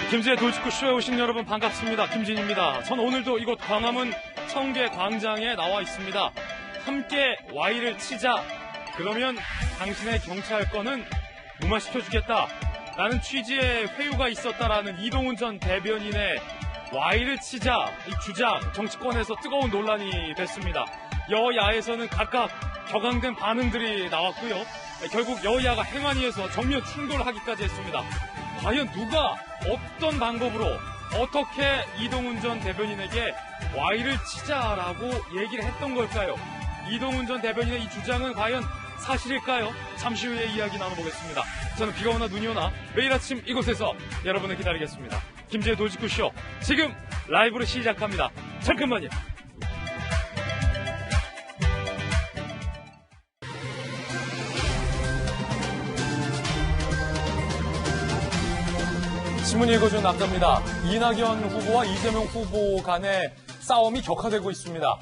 김진의 돌직구쇼에 오신 여러분 반갑습니다. 김진입니다. 전 오늘도 이곳 광화문 청계광장에 나와 있습니다. 함께 Y를 치자. 그러면 당신의 경찰권은 무마시켜주겠다. 라는 취지의 회유가 있었다라는 이동훈 전 대변인의 Y를 치자 이 주장, 정치권에서 뜨거운 논란이 됐습니다. 여야에서는 각각 격앙된 반응들이 나왔고요. 결국 여야가 행안위에서 정면 충돌을 하기까지 했습니다. 과연 누가 어떤 방법으로 어떻게 이동훈 전 대변인에게 Y를 치자라고 얘기를 했던 걸까요? 이동훈 전 대변인의 이 주장은 과연 사실일까요? 잠시 후에 이야기 나눠보겠습니다. 저는 비가 오나 눈이 오나 매일 아침 이곳에서 여러분을 기다리겠습니다. 김지의 돌직구쇼 지금 라이브로 시작합니다. 잠깐만요. 신문 읽어준 남자입니다. 이낙연 후보와 이재명 후보 간의 싸움이 격화되고 있습니다.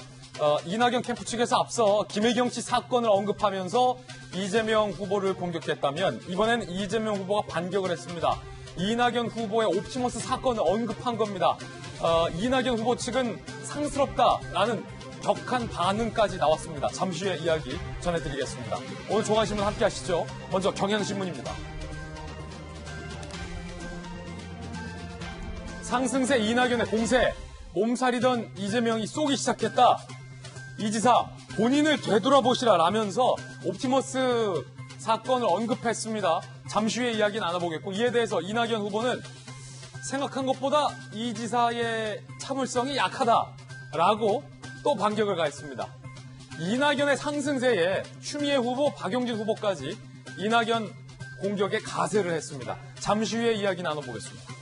이낙연 캠프 측에서 앞서 김혜경 씨 사건을 언급하면서 이재명 후보를 공격했다면 이번엔 이재명 후보가 반격을 했습니다. 이낙연 후보의 옵티머스 사건을 언급한 겁니다. 이낙연 후보 측은 상스럽다라는 격한 반응까지 나왔습니다. 잠시 후에 이야기 전해드리겠습니다. 오늘 종합신문 함께 하시죠. 먼저 경향신문입니다. 상승세 이낙연의 공세, 몸살이던 이재명이 쏘기 시작했다. 이 지사 본인을 되돌아보시라 라면서 옵티머스 사건을 언급했습니다. 잠시 후에 이야기 나눠보겠고 이에 대해서 이낙연 후보는 생각한 것보다 이 지사의 참을성이 약하다라고 또 반격을 가했습니다. 이낙연의 상승세에 추미애 후보, 박용진 후보까지 이낙연 공격에 가세를 했습니다. 잠시 후에 이야기 나눠보겠습니다.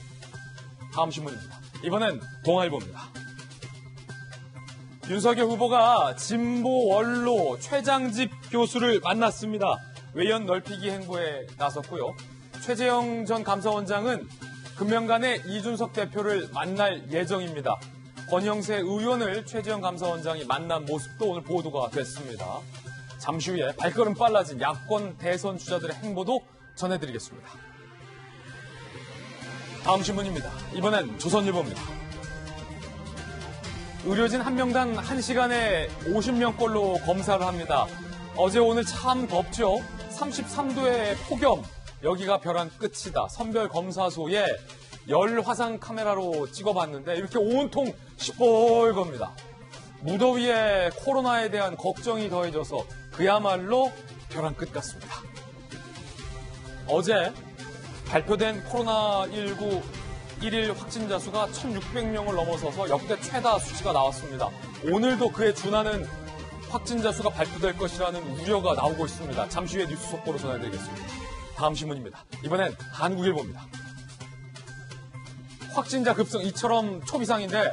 다음 신문입니다. 이번엔 동아일보입니다. 윤석열 후보가 진보 원로 최장집 교수를 만났습니다. 외연 넓히기 행보에 나섰고요. 최재형 전 감사원장은 금명간에 이준석 대표를 만날 예정입니다. 권영세 의원을 최재형 감사원장이 만난 모습도 오늘 보도가 됐습니다. 잠시 후에 발걸음 빨라진 야권 대선 주자들의 행보도 전해드리겠습니다. 다음 신문입니다. 이번엔 조선일보입니다. 의료진 한 명당 1시간에 50명꼴로 검사를 합니다. 어제 오늘 참 덥죠. 33도의 폭염. 여기가 벼랑 끝이다. 선별검사소에 열 화상 카메라로 찍어봤는데 이렇게 온통 시뻘겁니다. 무더위에 코로나에 대한 걱정이 더해져서 그야말로 벼랑 끝 같습니다. 어제 발표된 코로나19 1일 확진자 수가 1,600명을 넘어서서 역대 최다 수치가 나왔습니다. 오늘도 그에 준하는 확진자 수가 발표될 것이라는 우려가 나오고 있습니다. 잠시 후에 뉴스 속보로 전해드리겠습니다. 다음 신문입니다. 이번엔 한국일보입니다. 확진자 급성 이처럼 초비상인데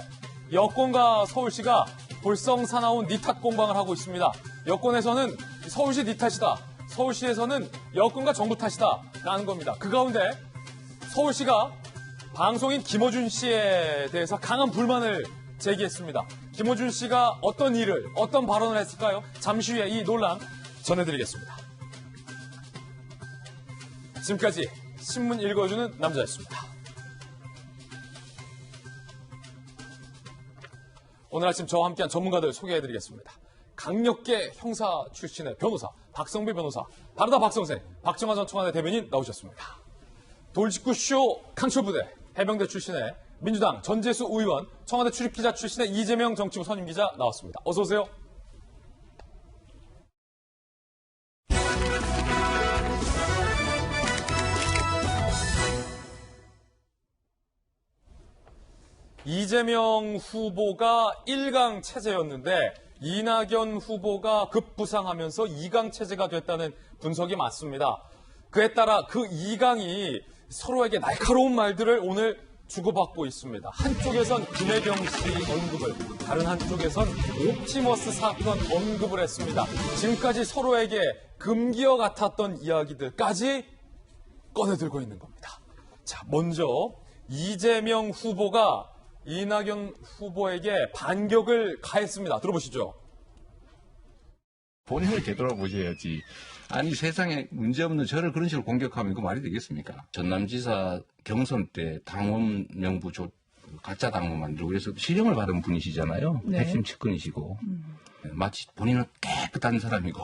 여권과 서울시가 볼성 사나운 니탓 공방을 하고 있습니다. 여권에서는 서울시 니 탓이다. 서울시에서는 여권과 정부 탓이다 라는 겁니다. 그 가운데 서울시가 방송인 김어준 씨에 대해서 강한 불만을 제기했습니다. 김어준 씨가 어떤 일을, 어떤 발언을 했을까요? 잠시 후에 이 논란 전해드리겠습니다. 지금까지 신문 읽어주는 남자였습니다. 오늘 아침 저와 함께한 전문가들 소개해드리겠습니다. 강력계 형사 출신의 변호사 박성배 변호사, 다르다 박성생, 박정화 전 청와대 대변인 나오셨습니다. 돌직구쇼 강철부대, 해병대 출신의 민주당 전재수 의원, 청와대 출입기자 출신의 이재명 정치부 선임기자 나왔습니다. 어서 오세요. 이재명 후보가 1강 체제였는데 이낙연 후보가 급부상하면서 2강 체제가 됐다는 분석이 맞습니다. 그에 따라 그 2강이 서로에게 날카로운 말들을 오늘 주고받고 있습니다. 한쪽에선 김혜경 씨 언급을, 다른 한쪽에선 옵티머스 사건 언급을 했습니다. 지금까지 서로에게 금기어 같았던 이야기들까지 꺼내들고 있는 겁니다. 자, 먼저 이재명 후보가 이낙연 후보에게 반격을 가했습니다. 들어보시죠. 본인을 되돌아보셔야지. 아니 세상에 문제없는 저를 그런 식으로 공격하면 이거 말이 되겠습니까? 전남지사 경선 때 당원 명부 가짜 당원 만들고 그래서 실형을 받은 분이시잖아요. 네. 핵심 측근이시고 마치 본인은 깨끗한 사람이고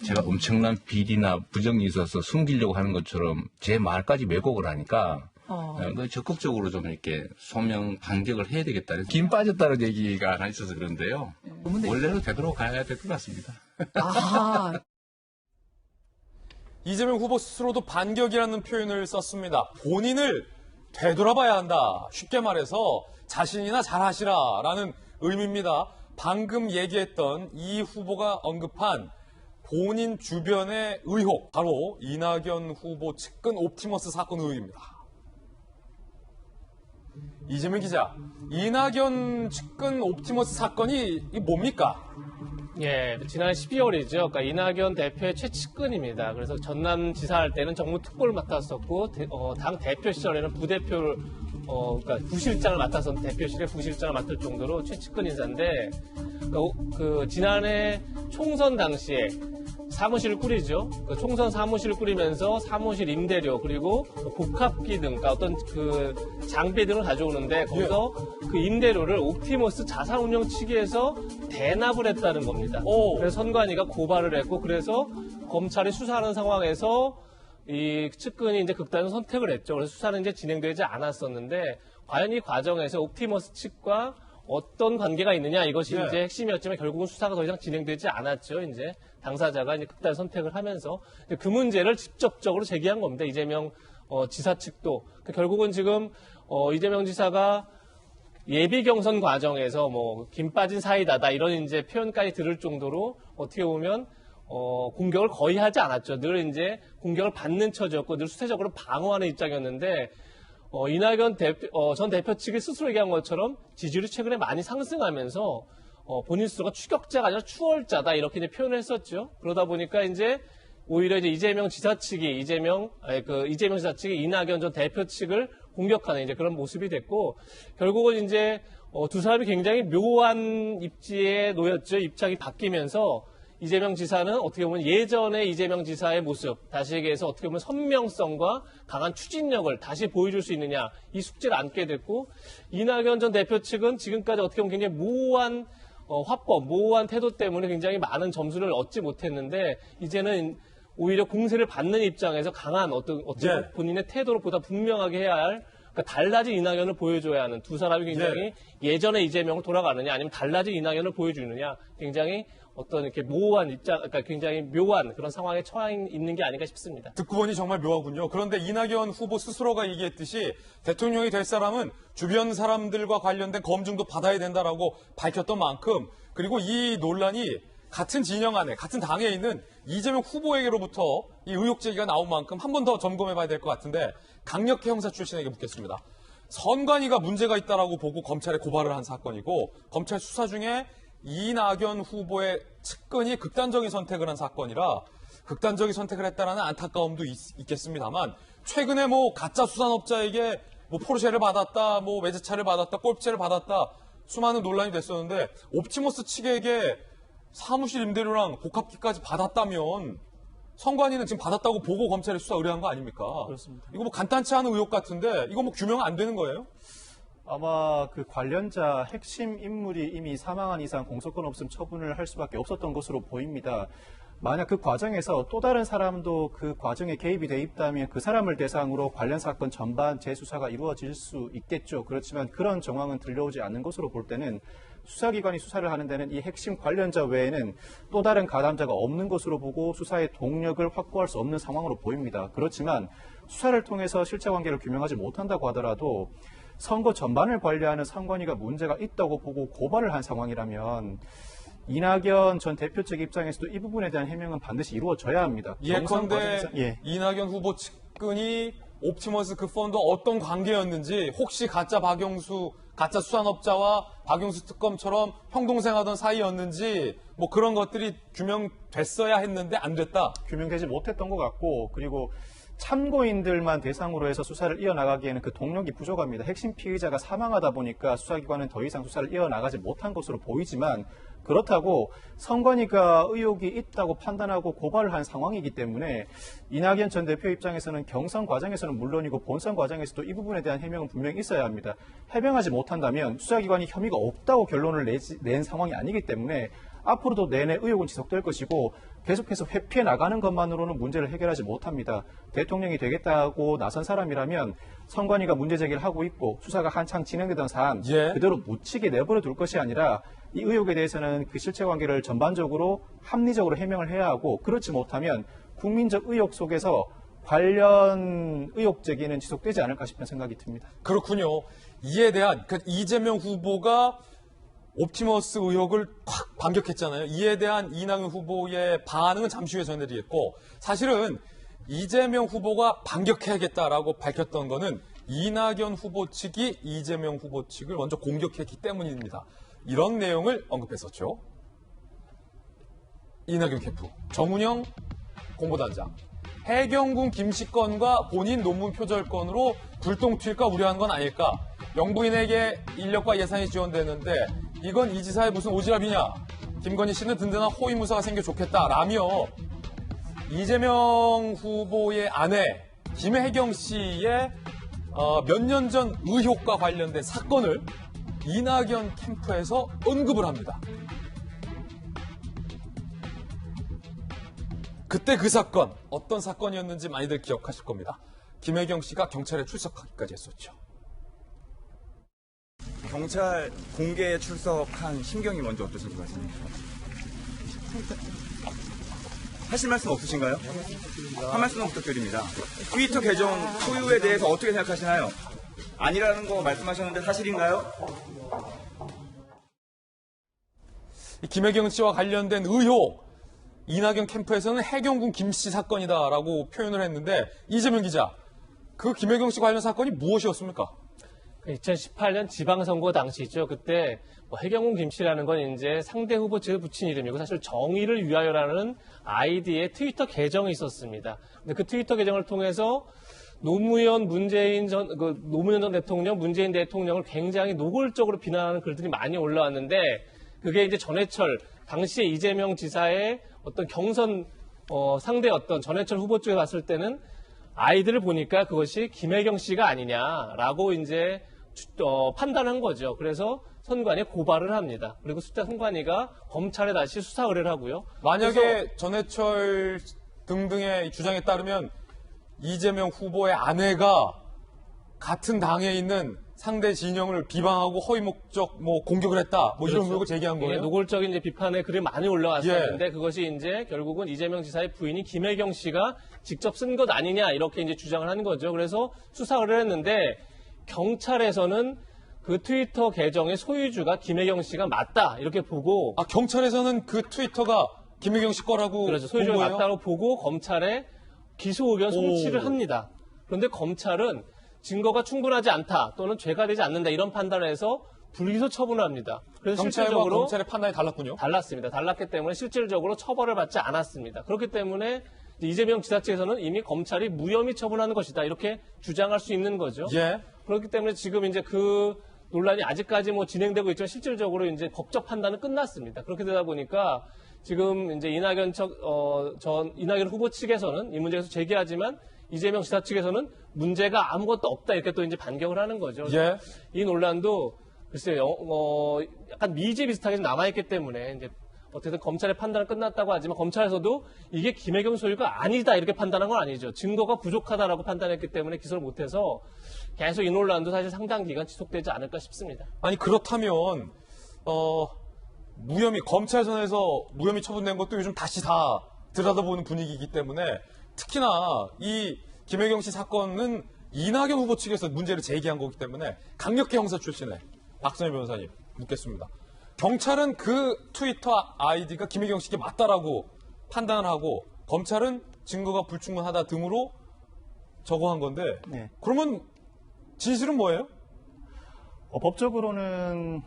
제가 엄청난 비리나 부정이 있어서 숨기려고 하는 것처럼 제 말까지 왜곡을 하니까 적극적으로 좀 이렇게 소명 반격을 해야 되겠다. 김 빠졌다는 얘기가 하나 있어서 그런데요. 원래로 되돌아가야 될 것 같습니다. 아, 이재명 후보 스스로도 반격이라는 표현을 썼습니다. 본인을 되돌아봐야 한다. 쉽게 말해서 자신이나 잘하시라라는 의미입니다. 방금 얘기했던 이 후보가 언급한 본인 주변의 의혹, 바로 이낙연 후보 측근 옵티머스 사건 의혹입니다. 이재명 기자, 이낙연 측근 옵티머스 사건이 뭡니까? 예, 지난 12월이죠. 그러니까 이낙연 대표의 최측근입니다. 그래서 전남지사 할 때는 정무 특보를 맡았었고, 당 대표 시절에는 부대표를, 그러니까 부실장을 맡아서 대표실의 부실장을 맡을 정도로 최측근 인사인데, 그러니까 지난해 총선 당시에 사무실을 꾸리죠. 그 총선 사무실을 꾸리면서 사무실 임대료 그리고 복합기 등 그러니까 어떤 그 장비 등을 가져오는데 거기서 그 임대료를 옵티머스 자산운용 측에서 대납을 했다는 겁니다. 그래서 선관위가 고발을 했고 그래서 검찰이 수사하는 상황에서 이 측근이 이제 극단적 선택을 했죠. 그래서 수사는 이제 진행되지 않았었는데 과연 이 과정에서 옵티머스 측과 어떤 관계가 있느냐 이것이 이제 핵심이었지만 결국은 수사가 더 이상 진행되지 않았죠. 이제 당사자가 이제 극단 선택을 하면서 그 문제를 직접적으로 제기한 겁니다. 이재명 지사 측도 결국은 지금 이재명 지사가 예비 경선 과정에서 뭐 김 빠진 사이다다 이런 이제 표현까지 들을 정도로 어떻게 보면 공격을 거의 하지 않았죠. 늘 이제 공격을 받는 처지였고 늘 수세적으로 방어하는 입장이었는데. 이낙연 전 대표 측이 스스로 얘기한 것처럼 지지율이 최근에 많이 상승하면서 본인 스스로가 추격자가 아니라 추월자다 이렇게 이제 표현을 했었죠. 그러다 보니까 이제 오히려 이제 이재명 지사 측이 이재명 지사 측이 이낙연 전 대표 측을 공격하는 이제 그런 모습이 됐고 결국은 이제 두 사람이 굉장히 묘한 입지에 놓였죠. 입장이 바뀌면서 이재명 지사는 어떻게 보면 예전의 이재명 지사의 모습, 다시 얘기해서 어떻게 보면 선명성과 강한 추진력을 다시 보여줄 수 있느냐, 이 숙제를 안게 됐고, 이낙연 전 대표 측은 지금까지 어떻게 보면 굉장히 모호한 화법, 모호한 태도 때문에 굉장히 많은 점수를 얻지 못했는데, 이제는 오히려 공세를 받는 입장에서 강한 어떤 본인의 태도를 보다 분명하게 해야 할, 그러니까 달라진 이낙연을 보여줘야 하는 두 사람이 굉장히 예전의 이재명을 돌아가느냐, 아니면 달라진 이낙연을 보여주느냐, 굉장히 어떤 이렇게 모호한 입장, 그러니까 굉장히 묘한 그런 상황에 처해 있는 게 아닌가 싶습니다. 듣고 보니 정말 묘하군요. 그런데 이낙연 후보 스스로가 얘기했듯이 대통령이 될 사람은 주변 사람들과 관련된 검증도 받아야 된다라고 밝혔던 만큼 그리고 이 논란이 같은 진영 안에, 같은 당에 있는 이재명 후보에게로부터 이 의혹 제기가 나온 만큼 한 번 더 점검해 봐야 될 것 같은데 강력계 형사 출신에게 묻겠습니다. 선관위가 문제가 있다라고 보고 검찰에 고발을 한 사건이고 검찰 수사 중에 이낙연 후보의 측근이 극단적인 선택을 한 사건이라 극단적인 선택을 했다라는 안타까움도 있겠습니다만 최근에 뭐 가짜 수산업자에게 뭐 포르쉐를 받았다, 뭐 외제차를 받았다, 골프채를 받았다 수많은 논란이 됐었는데 옵티머스 측에게 사무실 임대료랑 복합기까지 받았다면 선관위는 지금 받았다고 보고 검찰에 수사 의뢰한 거 아닙니까? 그렇습니다. 이거 뭐 간단치 않은 의혹 같은데 이거 뭐 규명 안 되는 거예요? 아마 그 관련자 핵심 인물이 이미 사망한 이상 공소권 없음 처분을 할 수밖에 없었던 것으로 보입니다. 만약 그 과정에서 또 다른 사람도 그 과정에 개입이 돼 있다면 그 사람을 대상으로 관련 사건 전반 재수사가 이루어질 수 있겠죠. 그렇지만 그런 정황은 들려오지 않는 것으로 볼 때는 수사기관이 수사를 하는 데는 이 핵심 관련자 외에는 또 다른 가담자가 없는 것으로 보고 수사의 동력을 확보할 수 없는 상황으로 보입니다. 그렇지만 수사를 통해서 실체관계를 규명하지 못한다고 하더라도 선거 전반을 관리하는 선관위가 문제가 있다고 보고 고발을 한 상황이라면 이낙연 전 대표 측 입장에서도 이 부분에 대한 해명은 반드시 이루어져야 합니다. 예컨대 이낙연 후보 측근이 옵티머스 그 펀드 어떤 관계였는지 혹시 가짜 수산업자와 박용수 특검처럼 형동생 하던 사이였는지 뭐 그런 것들이 규명됐어야 했는데 안 됐다. 규명되지 못했던 것 같고 그리고 참고인들만 대상으로 해서 수사를 이어나가기에는 그 동력이 부족합니다. 핵심 피의자가 사망하다 보니까 수사기관은 더 이상 수사를 이어나가지 못한 것으로 보이지만 그렇다고 선관위가 의혹이 있다고 판단하고 고발을 한 상황이기 때문에 이낙연 전 대표 입장에서는 경선 과정에서는 물론이고 본선 과정에서도 이 부분에 대한 해명은 분명히 있어야 합니다. 해명하지 못한다면 수사기관이 혐의가 없다고 결론을 낸 상황이 아니기 때문에 앞으로도 내내 의혹은 지속될 것이고 계속해서 회피해 나가는 것만으로는 문제를 해결하지 못합니다. 대통령이 되겠다고 나선 사람이라면 선관위가 문제 제기를 하고 있고 수사가 한창 진행되던 사안 예. 그대로 묻히게 내버려 둘 것이 아니라 이 의혹에 대해서는 그 실체관계를 전반적으로 합리적으로 해명을 해야 하고 그렇지 못하면 국민적 의혹 속에서 관련 의혹 제기는 지속되지 않을까 싶은 생각이 듭니다. 그렇군요. 이에 대한 이재명 후보가 옵티머스 의혹을 확 반격했잖아요. 이에 대한 이낙연 후보의 반응은 잠시 후에 전해드리겠고 사실은 이재명 후보가 반격해야겠다라고 밝혔던 거는 이낙연 후보 측이 이재명 후보 측을 먼저 공격했기 때문입니다. 이런 내용을 언급했었죠. 이낙연 캠프, 정운영 공보단장, 해경군 김씨 건과 본인 논문 표절 건으로 불똥 튈까 우려한 건 아닐까. 영부인에게 인력과 예산이 지원되는데 이건 이 지사의 무슨 오지랖이냐. 김건희 씨는 든든한 호위무사가 생겨 좋겠다라며 이재명 후보의 아내 김혜경 씨의 몇 년 전 의혹과 관련된 사건을 이낙연 캠프에서 언급을 합니다. 그때 그 사건, 어떤 사건이었는지 많이들 기억하실 겁니다. 김혜경 씨가 경찰에 출석하기까지 했었죠. 경찰 공개에 출석한 심경이 먼저 어떠신지 말씀해 주세요. 하실 말씀 없으신가요? 한 말씀 부탁드립니다. 트위터 계정 소유에 대해서 어떻게 생각하시나요? 아니라는 거 말씀하셨는데 사실인가요? 이 김혜경 씨와 관련된 의혹, 이낙연 캠프에서는 해경군 김씨 사건이다라고 표현을 했는데 이재명 기자, 그 김혜경 씨 관련 사건이 무엇이었습니까? 2018년 지방선거 당시죠. 그때 해경군 김씨라는 건 이제 상대 후보 측에 붙인 이름이고 사실 정의를 위하여라는 아이디의 트위터 계정이 있었습니다. 근데 그 트위터 계정을 통해서 노무현 전 대통령, 문재인 대통령을 굉장히 노골적으로 비난하는 글들이 많이 올라왔는데 그게 이제 전해철 당시에 이재명 지사의 어떤 경선 상대 어떤 전해철 후보 쪽에 봤을 때는 아이들을 보니까 그것이 김혜경 씨가 아니냐라고 이제 판단한 거죠. 그래서 선관위에 고발을 합니다. 그리고 선관위가 검찰에 다시 수사 의뢰를 하고요. 만약에 전해철 등등의 주장에 따르면 이재명 후보의 아내가 같은 당에 있는 상대 진영을 비방하고 허위 목적 공격을 했다. 이런 의혹을 제기한 거예요. 노골적인 이제 비판의 글이 많이 올라왔었는데 그것이 이제 결국은 이재명 지사의 부인인 김혜경 씨가 직접 쓴 것 아니냐 이렇게 이제 주장을 한 거죠. 그래서 수사를 했는데 경찰에서는 그 트위터 계정의 소유주가 김혜경 씨가 맞다 이렇게 보고 경찰에서는 그 트위터가 김혜경 씨 거라고 그렇죠. 소유주가 맞다고 보고 검찰에 기소 의견 송치를 합니다. 그런데 검찰은 증거가 충분하지 않다 또는 죄가 되지 않는다 이런 판단을 해서 불기소 처분을 합니다. 그래서 실질적으로 검찰의 판단이 달랐군요. 달랐습니다. 달랐기 때문에 실질적으로 처벌을 받지 않았습니다. 그렇기 때문에 이재명 지사 측에서는 이미 검찰이 무혐의 처분하는 것이다 이렇게 주장할 수 있는 거죠. 예. 그렇기 때문에 지금 이제 그 논란이 아직까지 진행되고 있지만 실질적으로 이제 법적 판단은 끝났습니다. 그렇게 되다 보니까 지금 이제 이낙연 후보 측에서는 이 문제에서 제기하지만 이재명 지사 측에서는 문제가 아무것도 없다 이렇게 또 이제 반격을 하는 거죠. 예. 이 논란도 글쎄요, 약간 미제 비슷하게 남아있기 때문에 이제 어쨌든 검찰의 판단은 끝났다고 하지만 검찰에서도 이게 김혜경 소유가 아니다 이렇게 판단한 건 아니죠. 증거가 부족하다라고 판단했기 때문에 기소를 못해서 계속 이 논란도 사실 상당 기간 지속되지 않을까 싶습니다. 아니 그렇다면 검찰 선에서 무혐의 처분된 것도 요즘 다시 다 들여다보는 분위기이기 때문에 특히나 이 김혜경 씨 사건은 이낙연 후보 측에서 문제를 제기한 거기 때문에 강력계 형사 출신의 박선희 변호사님 묻겠습니다. 경찰은 그 트위터 아이디가 김혜경 씨께 맞다라고 판단을 하고 검찰은 증거가 불충분하다 등으로 저거 한 건데 네. 그러면 진실은 뭐예요? 법적으로는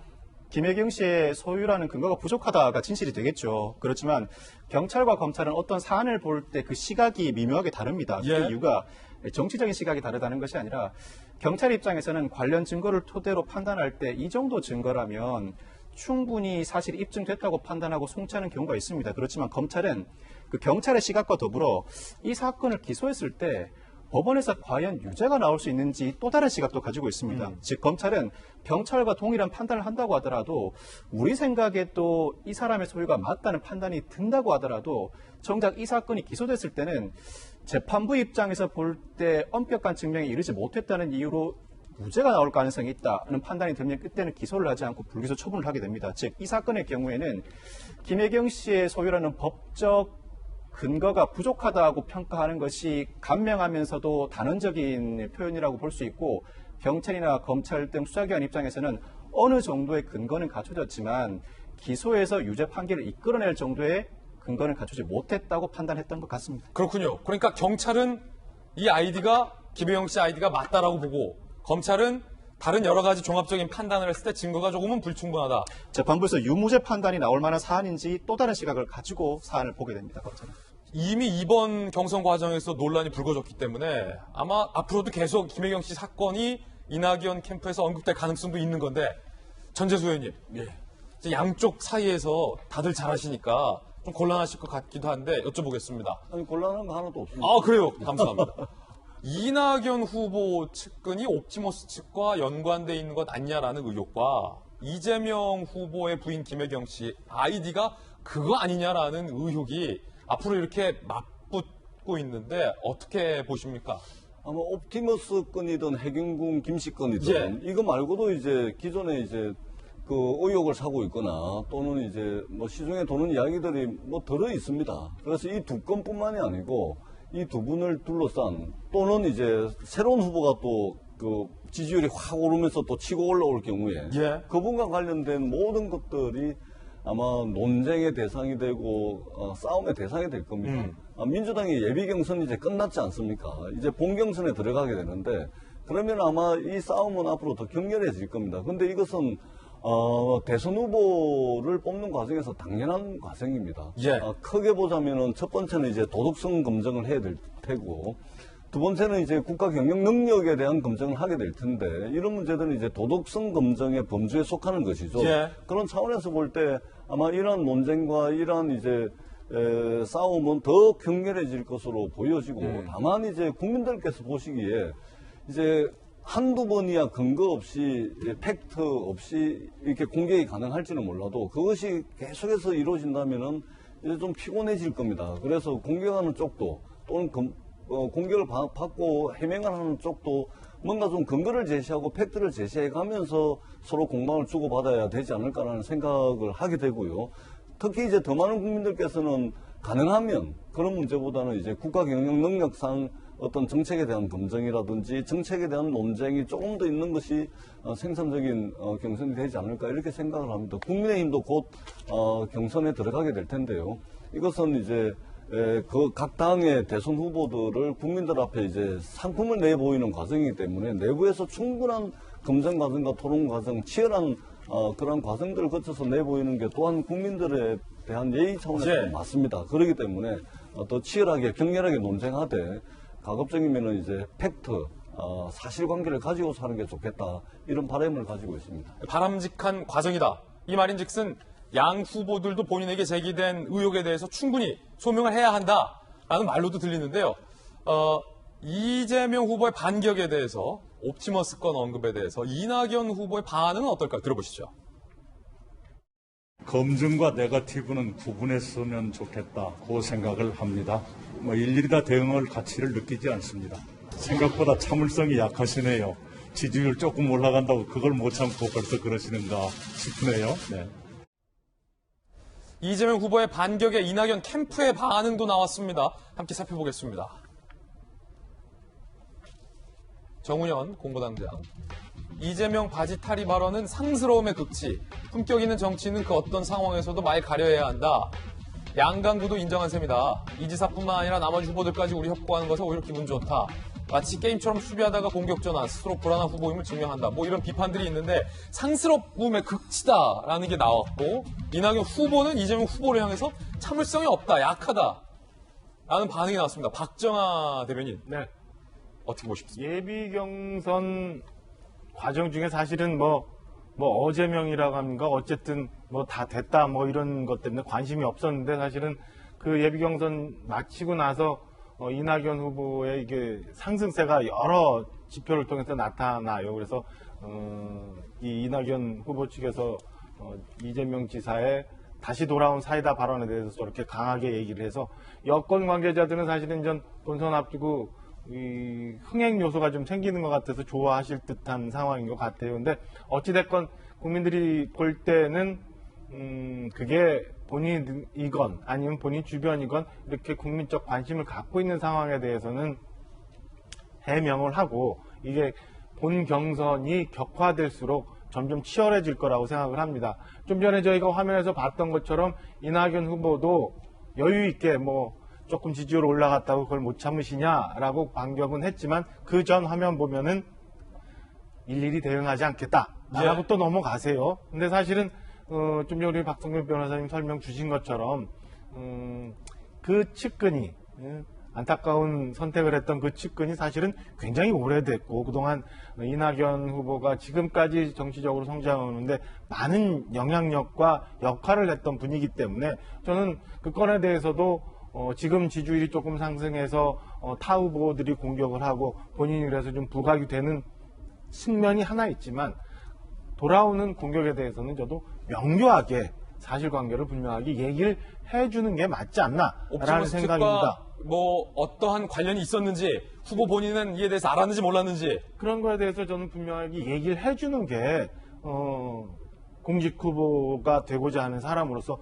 김혜경 씨의 소유라는 근거가 부족하다가 진실이 되겠죠. 그렇지만 경찰과 검찰은 어떤 사안을 볼 때 그 시각이 미묘하게 다릅니다. 예. 그 이유가 정치적인 시각이 다르다는 것이 아니라 경찰 입장에서는 관련 증거를 토대로 판단할 때 이 정도 증거라면 충분히 사실이 입증됐다고 판단하고 송치하는 경우가 있습니다. 그렇지만 검찰은 그 경찰의 시각과 더불어 이 사건을 기소했을 때 법원에서 과연 유죄가 나올 수 있는지 또 다른 시각도 가지고 있습니다. 즉 검찰은 경찰과 동일한 판단을 한다고 하더라도 우리 생각에 또 이 사람의 소유가 맞다는 판단이 든다고 하더라도 정작 이 사건이 기소됐을 때는 재판부 입장에서 볼 때 엄격한 증명에 이르지 못했다는 이유로 무죄가 나올 가능성이 있다는 판단이 들면 그때는 기소를 하지 않고 불기소 처분을 하게 됩니다. 즉 이 사건의 경우에는 김혜경 씨의 소유라는 법적 근거가 부족하다고 평가하는 것이 간명하면서도 단언적인 표현이라고 볼 수 있고 경찰이나 검찰 등 수사기관 입장에서는 어느 정도의 근거는 갖춰졌지만 기소에서 유죄 판결을 이끌어낼 정도의 근거는 갖추지 못했다고 판단했던 것 같습니다. 그렇군요. 그러니까 경찰은 이 아이디가 김혜영 씨 아이디가 맞다라고 보고 검찰은 다른 여러 가지 종합적인 판단을 했을 때 증거가 조금은 불충분하다. 재판부에서 유무죄 판단이 나올 만한 사안인지 또 다른 시각을 가지고 사안을 보게 됩니다. 검찰은. 이미 이번 경선 과정에서 논란이 불거졌기 때문에 아마 앞으로도 계속 김혜경 씨 사건이 이낙연 캠프에서 언급될 가능성도 있는 건데 전재수 의원님, 이제 양쪽 사이에서 다들 잘 아시니까 좀 곤란하실 것 같기도 한데 여쭤보겠습니다. 아니, 곤란한 거 하나도 없습니다. 아, 그래요? 감사합니다. 이낙연 후보 측근이 옵티머스 측과 연관돼 있는 것 아니냐라는 의혹과 이재명 후보의 부인 김혜경 씨 아이디가 그거 아니냐라는 의혹이 앞으로 이렇게 맞붙고 있는데 어떻게 보십니까? 아마 옵티머스 건이든 해경군 김씨 건이든 이거 말고도 이제 기존에 이제 그 의혹을 사고 있거나 또는 이제 뭐 시중에 도는 이야기들이 뭐 들어 있습니다. 그래서 이 두 건뿐만이 아니고 이 두 분을 둘러싼 또는 이제 새로운 후보가 또 그 지지율이 확 오르면서 또 치고 올라올 경우에 그분과 관련된 모든 것들이 아마 논쟁의 대상이 되고 싸움의 대상이 될 겁니다. 민주당의 예비 경선이 이제 끝났지 않습니까? 이제 본 경선에 들어가게 되는데 그러면 아마 이 싸움은 앞으로 더 격렬해질 겁니다. 근데 이것은 대선 후보를 뽑는 과정에서 당연한 과정입니다. 크게 보자면은 첫 번째는 이제 도덕성 검증을 해야 될 테고 두 번째는 이제 국가 경영 능력에 대한 검증을 하게 될 텐데 이런 문제들은 이제 도덕성 검증의 범주에 속하는 것이죠. 그런 차원에서 볼 때 아마 이러한 논쟁과 이러한 이제 싸움은 더 격렬해질 것으로 보여지고 다만 이제 국민들께서 보시기에 이제 한두 번이야 근거 없이 팩트 없이 이렇게 공격이 가능할지는 몰라도 그것이 계속해서 이루어진다면은 이제 좀 피곤해질 겁니다. 그래서 공격하는 쪽도 또는 공격을 받고 해명을 하는 쪽도 뭔가 좀 근거를 제시하고 팩트를 제시해 가면서 서로 공방을 주고받아야 되지 않을까라는 생각을 하게 되고요. 특히 이제 더 많은 국민들께서는 가능하면 그런 문제보다는 이제 국가 경영 능력상 어떤 정책에 대한 검증이라든지 정책에 대한 논쟁이 조금 더 있는 것이 생산적인 경선이 되지 않을까 이렇게 생각을 합니다. 국민의힘도 곧 경선에 들어가게 될 텐데요. 이것은 이제 그 각 당의 대선 후보들을 국민들 앞에 이제 상품을 내보이는 과정이기 때문에 내부에서 충분한 검증 과정과 토론 과정, 치열한 그런 과정들을 거쳐서 내보이는 게 또한 국민들에 대한 예의 차원에서 맞습니다. 그렇기 때문에 더 치열하게 격렬하게 논쟁하되 가급적이면은 이제 팩트, 사실관계를 가지고서 하는 게 좋겠다 이런 바람을 가지고 있습니다. 바람직한 과정이다. 이 말인즉슨 양 후보들도 본인에게 제기된 의혹에 대해서 충분히 소명을 해야 한다라는 말로도 들리는데요. 이재명 후보의 반격에 대해서 옵티머스 건 언급에 대해서 이낙연 후보의 반응은 어떨까 들어보시죠. 검증과 네거티브는 구분했으면 좋겠다 그 생각을 합니다. 뭐 일일이 다 대응할 가치를 느끼지 않습니다. 생각보다 참을성이 약하시네요. 지지율 조금 올라간다고 그걸 못 참고 벌써 그러시는가 싶네요. 네. 이재명 후보의 반격에 이낙연 캠프의 반응도 나왔습니다. 함께 살펴보겠습니다. 정운현 공보당장. 이재명 바지 탈의 발언은 상스러움의 극치. 품격 있는 정치는 그 어떤 상황에서도 말 가려야 한다. 양강구도 인정한 셈이다. 이 지사뿐만 아니라 나머지 후보들까지 우리 협고하는 것에 오히려 기분 좋다. 마치 게임처럼 수비하다가 공격 전환, 스스로 불안한 후보임을 증명한다. 뭐 이런 비판들이 있는데 상스러움의 극치다라는 게 나왔고 이낙연 후보는 이재명 후보를 향해서 참을성이 없다, 약하다 라는 반응이 나왔습니다. 박정아 대변인, 어떻게 보십니까? 예비 경선 과정 중에 사실은 뭐 뭐 어제명이라고 합니까? 어쨌든 뭐 다 됐다 뭐 이런 것 때문에 관심이 없었는데 사실은 그 예비경선 마치고 나서 이낙연 후보의 이게 상승세가 여러 지표를 통해서 나타나요. 그래서 이 이낙연 후보 측에서 이재명 지사의 다시 돌아온 사이다 발언에 대해서 저렇게 강하게 얘기를 해서 여권 관계자들은 사실은 전 본선 앞두고 이 흥행 요소가 좀 생기는 것 같아서 좋아하실 듯한 상황인 것 같아요. 근데 어찌됐건 국민들이 볼 때는 그게 본인이건 아니면 본인 주변이건 이렇게 국민적 관심을 갖고 있는 상황에 대해서는 해명을 하고 이게 본 경선이 격화될수록 점점 치열해질 거라고 생각을 합니다. 좀 전에 저희가 화면에서 봤던 것처럼 이낙연 후보도 여유 있게 뭐 조금 지지율 올라갔다고 그걸 못 참으시냐라고 반격은 했지만 그 전 화면 보면은 일일이 대응하지 않겠다라고 또 넘어가세요. 근데 사실은 좀 전에 우리 박성균 변호사님 설명 주신 것처럼 그 측근이 안타까운 선택을 했던 그 측근이 사실은 굉장히 오래됐고 그동안 이낙연 후보가 지금까지 정치적으로 성장하는데 많은 영향력과 역할을 했던 분이기 때문에 저는 그 건에 대해서도 지금 지지율이 조금 상승해서 타 후보들이 공격을 하고 본인이 그래서 좀 부각이 되는 측면이 하나 있지만 돌아오는 공격에 대해서는 저도 명료하게 사실관계를 분명하게 얘기를 해주는 게 맞지 않나라는 생각입니다. 뭐 어떠한 관련이 있었는지 후보 본인은 이에 대해서 알았는지 몰랐는지 그런 거에 대해서 저는 분명하게 얘기를 해주는 게 공직 후보가 되고자 하는 사람으로서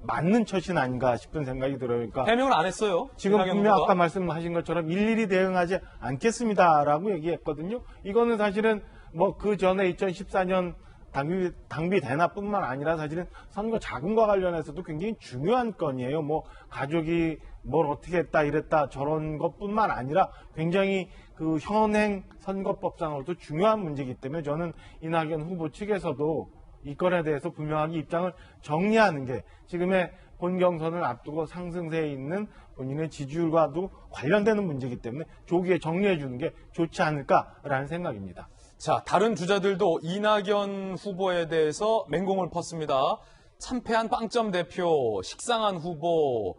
맞는 처신 아닌가 싶은 생각이 들어요. 그러니까 해명을 안 했어요. 지금 이낙연 분명 후보가. 아까 말씀하신 것처럼 일일이 대응하지 않겠습니다라고 얘기했거든요. 이거는 사실은 뭐 그 전에 2014년 당비 대납뿐만 아니라 사실은 선거 자금과 관련해서도 굉장히 중요한 건이에요. 뭐 가족이 뭘 어떻게 했다 이랬다 저런 것뿐만 아니라 굉장히 그 현행 선거법상으로도 중요한 문제이기 때문에 저는 이낙연 후보 측에서도 이 건에 대해서 분명하게 입장을 정리하는 게 지금의 본 경선을 앞두고 상승세에 있는 본인의 지지율과도 관련되는 문제이기 때문에 조기에 정리해 주는 게 좋지 않을까라는 생각입니다. 자, 다른 주자들도 이낙연 후보에 대해서 맹공을 펐습니다. 참패한 빵점 대표, 식상한 후보,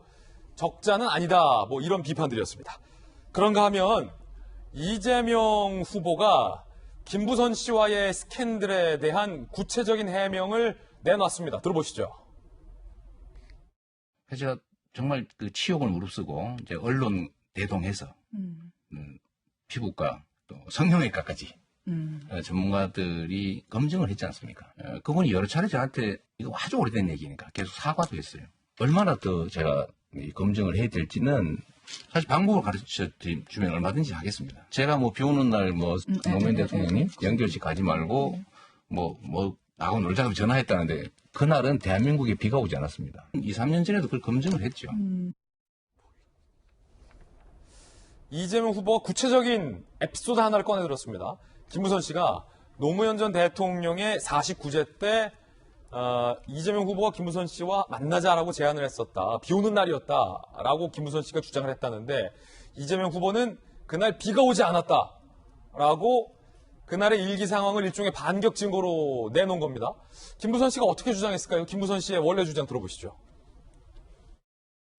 적자는 아니다. 뭐 이런 비판들이었습니다. 그런가 하면 이재명 후보가 김부선 씨와의 스캔들에 대한 구체적인 해명을 내놨습니다. 들어보시죠. 제가 정말 그 치욕을 무릅쓰고 이제 언론 대동해서 피부과 또 성형외과까지 전문가들이 검증을 했지 않습니까? 그분이 여러 차례 저한테 이거 아주 오래된 얘기니까 계속 사과도 했어요. 얼마나 더 제가 이 검증을 해야 될지는 사실 방법을 가르쳐 주면 얼마든지 하겠습니다. 제가 뭐 비 오는 날 뭐 노무현 대통령님 연결식 가지 말고 뭐 나하고 놀자고 전화했다는데 그날은 대한민국에 비가 오지 않았습니다. 2, 3년 전에도 그걸 검증을 했죠. 이재명 후보가 구체적인 에피소드 하나를 꺼내들었습니다. 김부선 씨가 노무현 전 대통령의 49제 때 이재명 후보가 김부선 씨와 만나자라고 제안을 했었다. 비 오는 날이었다라고 김부선 씨가 주장을 했다는데 이재명 후보는 그날 비가 오지 않았다라고 그날의 일기 상황을 일종의 반격 증거로 내놓은 겁니다. 김부선 씨가 어떻게 주장했을까요? 김부선 씨의 원래 주장 들어보시죠.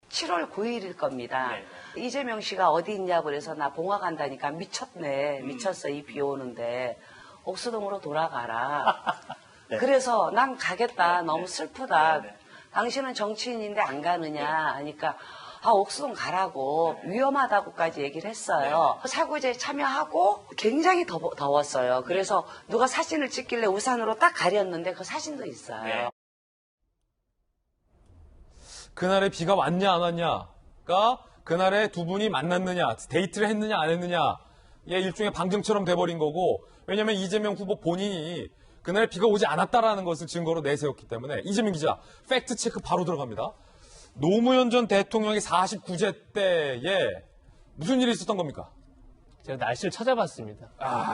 7월 9일일 겁니다. 이재명 씨가 어디 있냐고 그래서 나 봉화 간다니까 미쳤네. 미쳤어 이 비 오는데 옥수동으로 돌아가라. 그래서 난 가겠다. 너무 슬프다. 당신은 정치인인데 안 가느냐 하니까 옥수동 가라고 위험하다고까지 얘기를 했어요. 사고제에 참여하고 굉장히 더웠어요. 그래서 누가 사진을 찍길래 우산으로 딱 가렸는데 그 사진도 있어요. 그날에 비가 왔냐 안 왔냐가 그날에 두 분이 만났느냐 데이트를 했느냐 안 했느냐의 일종의 방증처럼 돼버린 거고 왜냐하면 이재명 후보 본인이 그날에 비가 오지 않았다라는 것을 증거로 내세웠기 때문에 이재명 기자 팩트체크 바로 들어갑니다. 노무현 전 대통령의 49제 때에 무슨 일이 있었던 겁니까? 제가 날씨를 찾아봤습니다.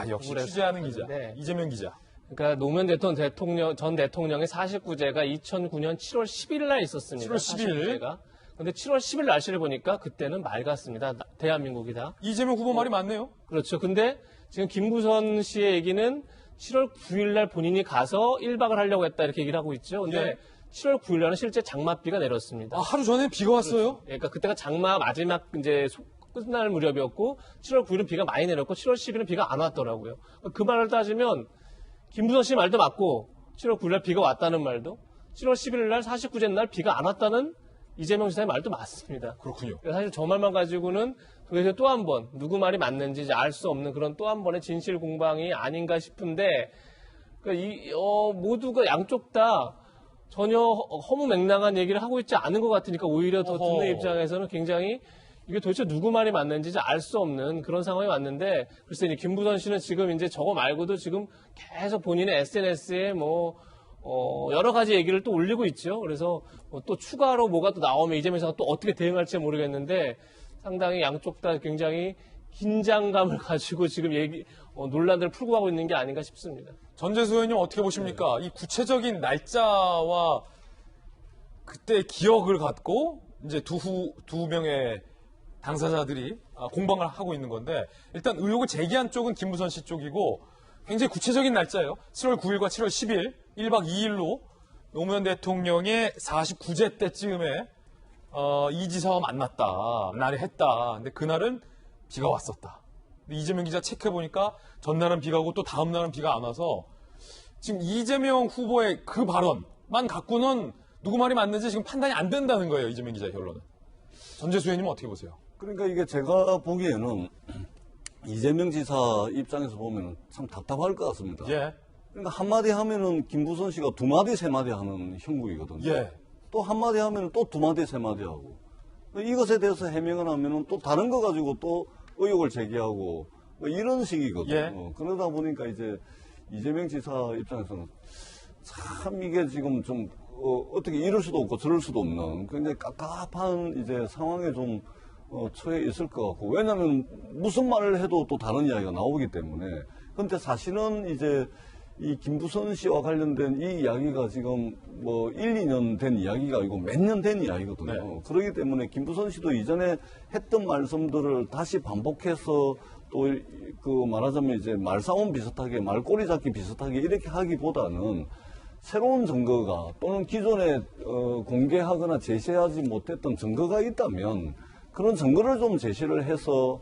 역시 취재하는 기자 이재명 기자. 그러니까 노무현 전 대통령의 49제가 2009년 7월 10일 날 있었습니다. 7월 10일? 근데 7월 10일 날씨를 보니까 그때는 맑았습니다. 대한민국이 다. 이재명 후보 말이 맞네요. 그렇죠. 근데 지금 김부선 씨의 얘기는 7월 9일 날 본인이 가서 1박을 하려고 했다 이렇게 얘기를 하고 있죠. 근데 예. 7월 9일 날은 실제 장맛비가 내렸습니다. 아, 하루 전에 비가 왔어요? 그러니까 그때가 장마 마지막 이제 끝날 무렵이었고 7월 9일은 비가 많이 내렸고 7월 10일은 비가 안 왔더라고요. 그 말을 따지면 김부선 씨 말도 맞고 7월 9일 날 비가 왔다는 말도 7월 11일 날 49제 날 비가 안 왔다는 이재명 지사의 말도 맞습니다. 그렇군요. 사실 저 말만 가지고는 그래서 또 한 번 누구 말이 맞는지 알 수 없는 그런 또 한 번의 진실 공방이 아닌가 싶은데 그러니까 모두가 양쪽 다 전혀 허무맹랑한 얘기를 하고 있지 않은 것 같으니까 오히려 더 듣는 입장에서는 굉장히 이게 도대체 누구 말이 맞는지 알 수 없는 그런 상황이 왔는데 글쎄 이제 김부선 씨는 지금 이제 저거 말고도 지금 계속 본인의 SNS에 여러 가지 얘기를 또 올리고 있죠. 그래서 또 추가로 뭐가 또 나오면 이재명 씨가 또 어떻게 대응할지 모르겠는데 상당히 양쪽 다 굉장히 긴장감을 가지고 지금 논란들을 풀고 가고 있는 게 아닌가 싶습니다. 전재수 의원님 어떻게 보십니까? 이 구체적인 날짜와 그때 기억을 갖고 이제 두 명의 당사자들이 공방을 하고 있는 건데 일단 의혹을 제기한 쪽은 김부선 씨 쪽이고 굉장히 구체적인 날짜예요. 7월 9일과 7월 10일 1박 2일로 노무현 대통령의 49제 때쯤에 이 지사와 만났다. 날에 했다. 근데 그날은 비가 왔었다. 이재명 기자 체크해보니까 전날은 비가 오고 또 다음 날은 비가 안 와서 지금 이재명 후보의 그 발언만 갖고는 누구 말이 맞는지 지금 판단이 안 된다는 거예요. 이재명 기자의 결론은. 전재수 의원님은 어떻게 보세요? 그러니까 이게 제가 보기에는 이재명 지사 입장에서 보면 참 답답할 것 같습니다. 예. 그러니까 한마디 하면은 김부선 씨가 두 마디, 세 마디 하는 형국이거든요. 예. 또 한마디 하면은 또 두 마디, 세 마디 하고. 이것에 대해서 해명을 하면은 또 다른 거 가지고 또 의혹을 제기하고 이런 식이거든요. 예. 그러다 보니까 이제 이재명 지사 입장에서는 참 이게 지금 좀 어떻게 이럴 수도 없고 저럴 수도 없는 굉장히 깝깝한 이제 상황에 좀 처해 있을 것 같고 왜냐하면 무슨 말을 해도 또 다른 이야기가 나오기 때문에 그런데 사실은 이제 이 김부선 씨와 관련된 이 이야기가 지금 1, 2년 된 이야기가 아니고 몇 년 된 이야기거든요. 네. 그렇기 때문에 김부선 씨도 이전에 했던 말씀들을 다시 반복해서 또 그 말하자면 이제 말싸움 비슷하게 말꼬리 잡기 비슷하게 이렇게 하기보다는 새로운 증거가 또는 기존에 공개하거나 제시하지 못했던 증거가 있다면 그런 증거를 좀 제시를 해서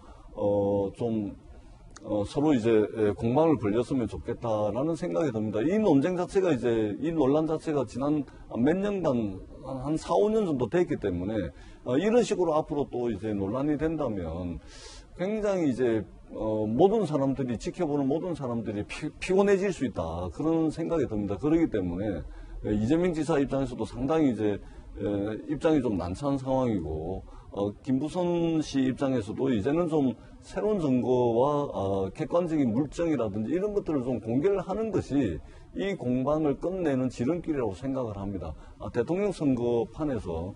서로 이제 공방을 벌렸으면 좋겠다라는 생각이 듭니다. 이 논쟁 자체가 이제 이 논란 자체가 지난 몇 년간 한 4, 5년 정도 됐기 때문에 이런 식으로 앞으로 또 이제 논란이 된다면 굉장히 이제 모든 사람들이 지켜보는 모든 사람들이 피곤해질 수 있다 그런 생각이 듭니다. 그렇기 때문에 이재명 지사 입장에서도 상당히 이제 입장이 좀 난처한 상황이고 김부선 씨 입장에서도 이제는 좀 새로운 증거와 객관적인 물증이라든지 이런 것들을 좀 공개를 하는 것이 이 공방을 끝내는 지름길이라고 생각을 합니다. 대통령 선거판에서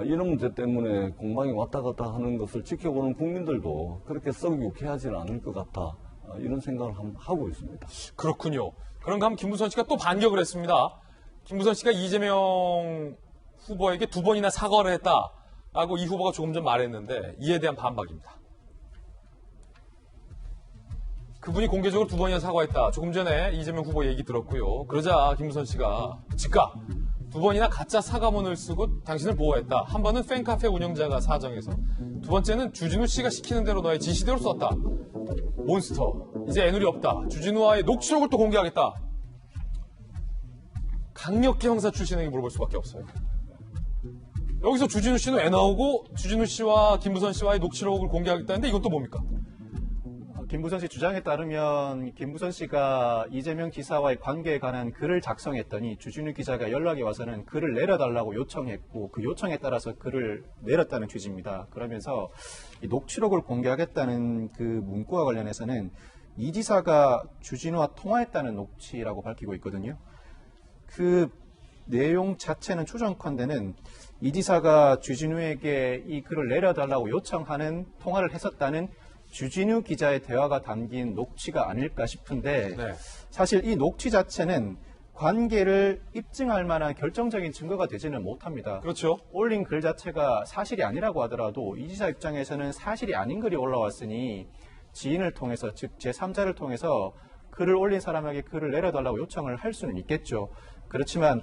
이런 문제 때문에 공방이 왔다 갔다 하는 것을 지켜보는 국민들도 그렇게 썩 유쾌하지는 않을 것 같다. 이런 생각을 하고 있습니다. 그렇군요. 그런가 하면 김부선 씨가 또 반격을 했습니다. 김부선 씨가 이재명 후보에게 2번이나 사과를 했다라고 이 후보가 조금 전 말했는데 이에 대한 반박입니다. 그분이 공개적으로 2번이나 사과했다. 조금 전에 이재명 후보 얘기 들었고요. 그러자 김부선 씨가 즉각 2번이나 가짜 사과문을 쓰고 당신을 보호했다. 한 번은 팬카페 운영자가 사정해서, 두 번째는 주진우 씨가 시키는 대로 너의 지시대로 썼다. 몬스터, 이제 애누리 없다. 주진우와의 녹취록을 또 공개하겠다. 강력계 형사 출신에게 물어볼 수밖에 없어요. 여기서 주진우 씨는 왜 나오고 주진우 씨와 김부선 씨와의 녹취록을 공개하겠다는데 이건 또 뭡니까? 김부선 씨 주장에 따르면 김부선 씨가 이재명 지사와의 관계에 관한 글을 작성했더니 주진우 기자가 연락이 와서는 글을 내려달라고 요청했고 그 요청에 따라서 글을 내렸다는 취지입니다. 그러면서 이 녹취록을 공개하겠다는 그 문구와 관련해서는 이 지사가 주진우와 통화했다는 녹취라고 밝히고 있거든요. 그 내용 자체는 추정컨대는 이 지사가 주진우에게 이 글을 내려달라고 요청하는 통화를 했었다는 주진우 기자의 대화가 담긴 녹취가 아닐까 싶은데 네. 사실 이 녹취 자체는 관계를 입증할 만한 결정적인 증거가 되지는 못합니다. 그렇죠. 올린 글 자체가 사실이 아니라고 하더라도 이 지사 입장에서는 사실이 아닌 글이 올라왔으니 지인을 통해서 즉 제3자를 통해서 글을 올린 사람에게 글을 내려달라고 요청을 할 수는 있겠죠. 그렇지만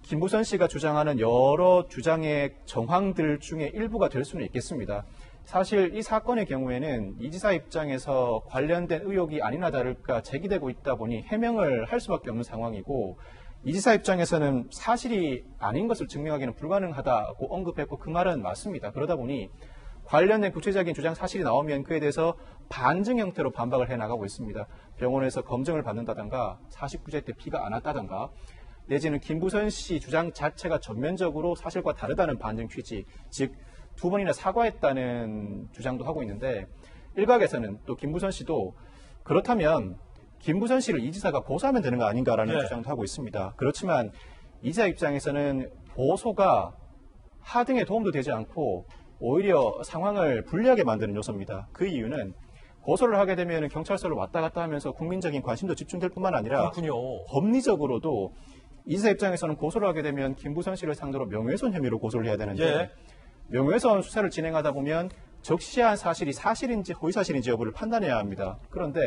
김부선 씨가 주장하는 여러 주장의 정황들 중에 일부가 될 수는 있겠습니다. 사실 이 사건의 경우에는 이 지사 입장에서 관련된 의혹이 아니나 다를까 제기되고 있다 보니 해명을 할 수밖에 없는 상황이고, 이 지사 입장에서는 사실이 아닌 것을 증명하기는 불가능하다고 언급했고 그 말은 맞습니다. 그러다 보니 관련된 구체적인 주장 사실이 나오면 그에 대해서 반증 형태로 반박을 해나가고 있습니다. 병원에서 검증을 받는다든가 49제 때 피가 안 왔다든가 내지는 김부선 씨 주장 자체가 전면적으로 사실과 다르다는 반증 취지, 즉 2번이나 사과했다는 주장도 하고 있는데, 일각에서는 또 김부선 씨도 그렇다면 김부선 씨를 이 지사가 보수하면 되는 거 아닌가라는 주장도 하고 있습니다. 그렇지만 이 지사 입장에서는 보소가 하등에 도움도 되지 않고 오히려 상황을 불리하게 만드는 요소입니다. 그 이유는 고소를 하게 되면 경찰서로 왔다 갔다 하면서 국민적인 관심도 집중될 뿐만 아니라 그렇군요. 법리적으로도 이 지사 입장에서는 고소를 하게 되면 김부선 씨를 상대로 명예훼손 혐의로 고소를 해야 되는데 명예훼손 수사를 진행하다 보면 적시한 사실이 사실인지 허위사실인지 여부를 판단해야 합니다. 그런데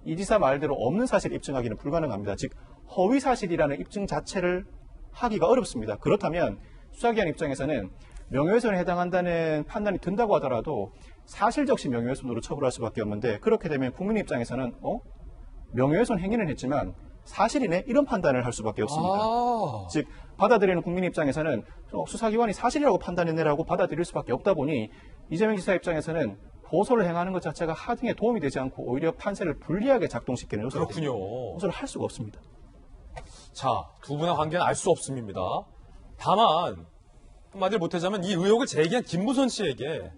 이 지사 말대로 없는 사실 입증하기는 불가능합니다. 즉 허위사실이라는 입증 자체를 하기가 어렵습니다. 그렇다면 수사기관 입장에서는 명예훼손에 해당한다는 판단이 든다고 하더라도 사실적시 명예훼손으로 처벌할 수밖에 없는데, 그렇게 되면 국민 입장에서는 명예훼손 행위는 했지만 사실이네? 이런 판단을 할 수밖에 없습니다. 즉 받아들이는 국민 입장에서는 수사기관이 사실이라고 판단했네라고 받아들일 수밖에 없다 보니 이재명 지사 입장에서는 고소를 행하는 것 자체가 하등에 도움이 되지 않고 오히려 판세를 불리하게 작동시키는 요소가 그렇군요. 고소를 할 수가 없습니다. 자, 두 분의 관계는 알 수 없습니다. 다만 한마디를 못하자면 이 의혹을 제기한 김부선 씨에게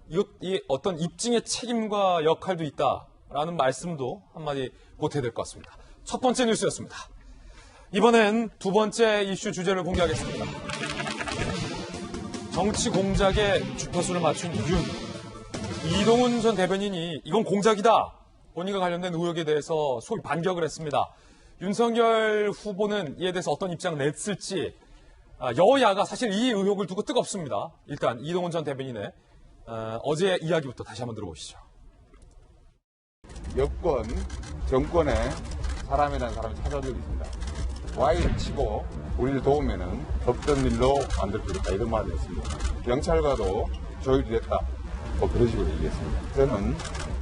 이 어떤 입증의 책임과 역할도 있다라는 말씀도 한마디 못해야 될 것 같습니다. 첫 번째 뉴스였습니다. 이번엔 두 번째 이슈 주제를 공개하겠습니다. 정치 공작에 주파수를 맞춘 이동훈 전 대변인이 이건 공작이다, 본인과 관련된 의혹에 대해서 소위 반격을 했습니다. 윤석열 후보는 이에 대해서 어떤 입장을 냈을지, 여야가 사실 이 의혹을 두고 뜨겁습니다. 일단 이동훈 전 대변인의 어제 이야기부터 다시 한번 들어보시죠. 여권, 정권에 사람이라는 사람이 찾아오고 있습니다. Y를 치고 우리를 도우면은 없던 일로 만들 수 있다, 이런 말을 했습니다. 경찰과도 조율이 됐다, 뭐 그런 식으로 얘기했습니다. 저는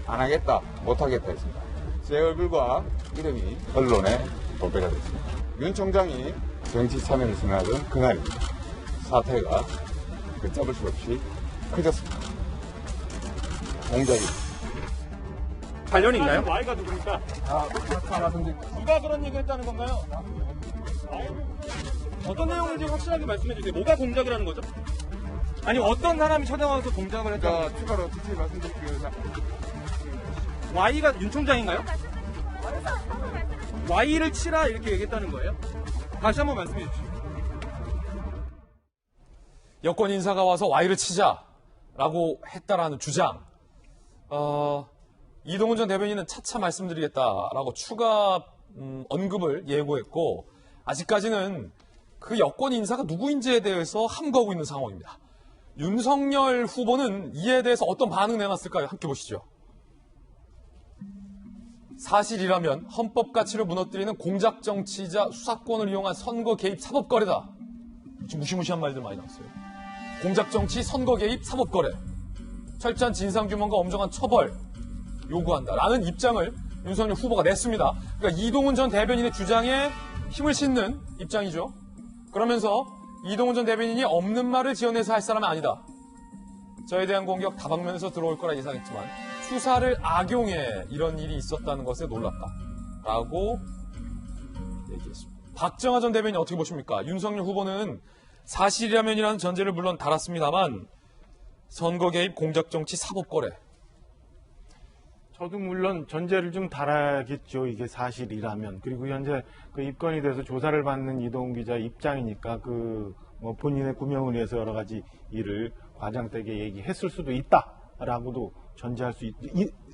안 하겠다, 못 하겠다 했습니다. 제 얼굴과 이름이 언론에 도배가 됐습니다. 윤 총장이 정치 참여를 선언하던 그날입니다. 사태가 걷잡을 수 없이 커졌습니다. 공작이 관련이 있나요? Y가 누굽니까? 누가 그런 얘기 했다는 건가요? 어떤 내용인지 확실하게 말씀해 주세요. 뭐가 공작이라는 거죠? 아니, 어떤 사람이 찾아와서 공작을 했다? 추가로 자세히 말씀드릴게요. Y가 윤 총장인가요? Y를 치라 이렇게 얘기했다는 거예요? 다시 한번 말씀해 주십시오. 여권 인사가 와서 Y를 치자라고 했다라는 주장. 이동훈 전 대변인은 차차 말씀드리겠다라고 추가 언급을 예고했고, 아직까지는 그 여권 인사가 누구인지에 대해서 함구하고 있는 상황입니다. 윤석열 후보는 이에 대해서 어떤 반응 내놨을까요? 함께 보시죠. 사실이라면 헌법 가치를 무너뜨리는 공작 정치이자 수사권을 이용한 선거 개입 사법거래다. 지금 무시무시한 말들 많이 나왔어요. 공작 정치, 선거 개입, 사법거래. 철저한 진상규명과 엄정한 처벌 요구한다라는 입장을 윤석열 후보가 냈습니다. 그러니까 이동훈 전 대변인의 주장에 힘을 싣는 입장이죠. 그러면서 이동훈 전 대변인이 없는 말을 지어내서 할 사람은 아니다. 저에 대한 공격 다방면에서 들어올 거라 예상했지만 수사를 악용해 이런 일이 있었다는 것에 놀랐다라고 얘기했습니다. 박정하 전 대변인 어떻게 보십니까? 윤석열 후보는 사실이라면이라는 전제를 물론 달았습니다만 선거 개입, 공작 정치, 사법거래. 저도 물론 전제를 좀 달아야겠죠. 이게 사실이라면. 그리고 현재 그 입건이 돼서 조사를 받는 이동훈 기자 입장이니까 뭐 본인의 구명을 위해서 여러 가지 일을 과장되게 얘기했을 수도 있다라고도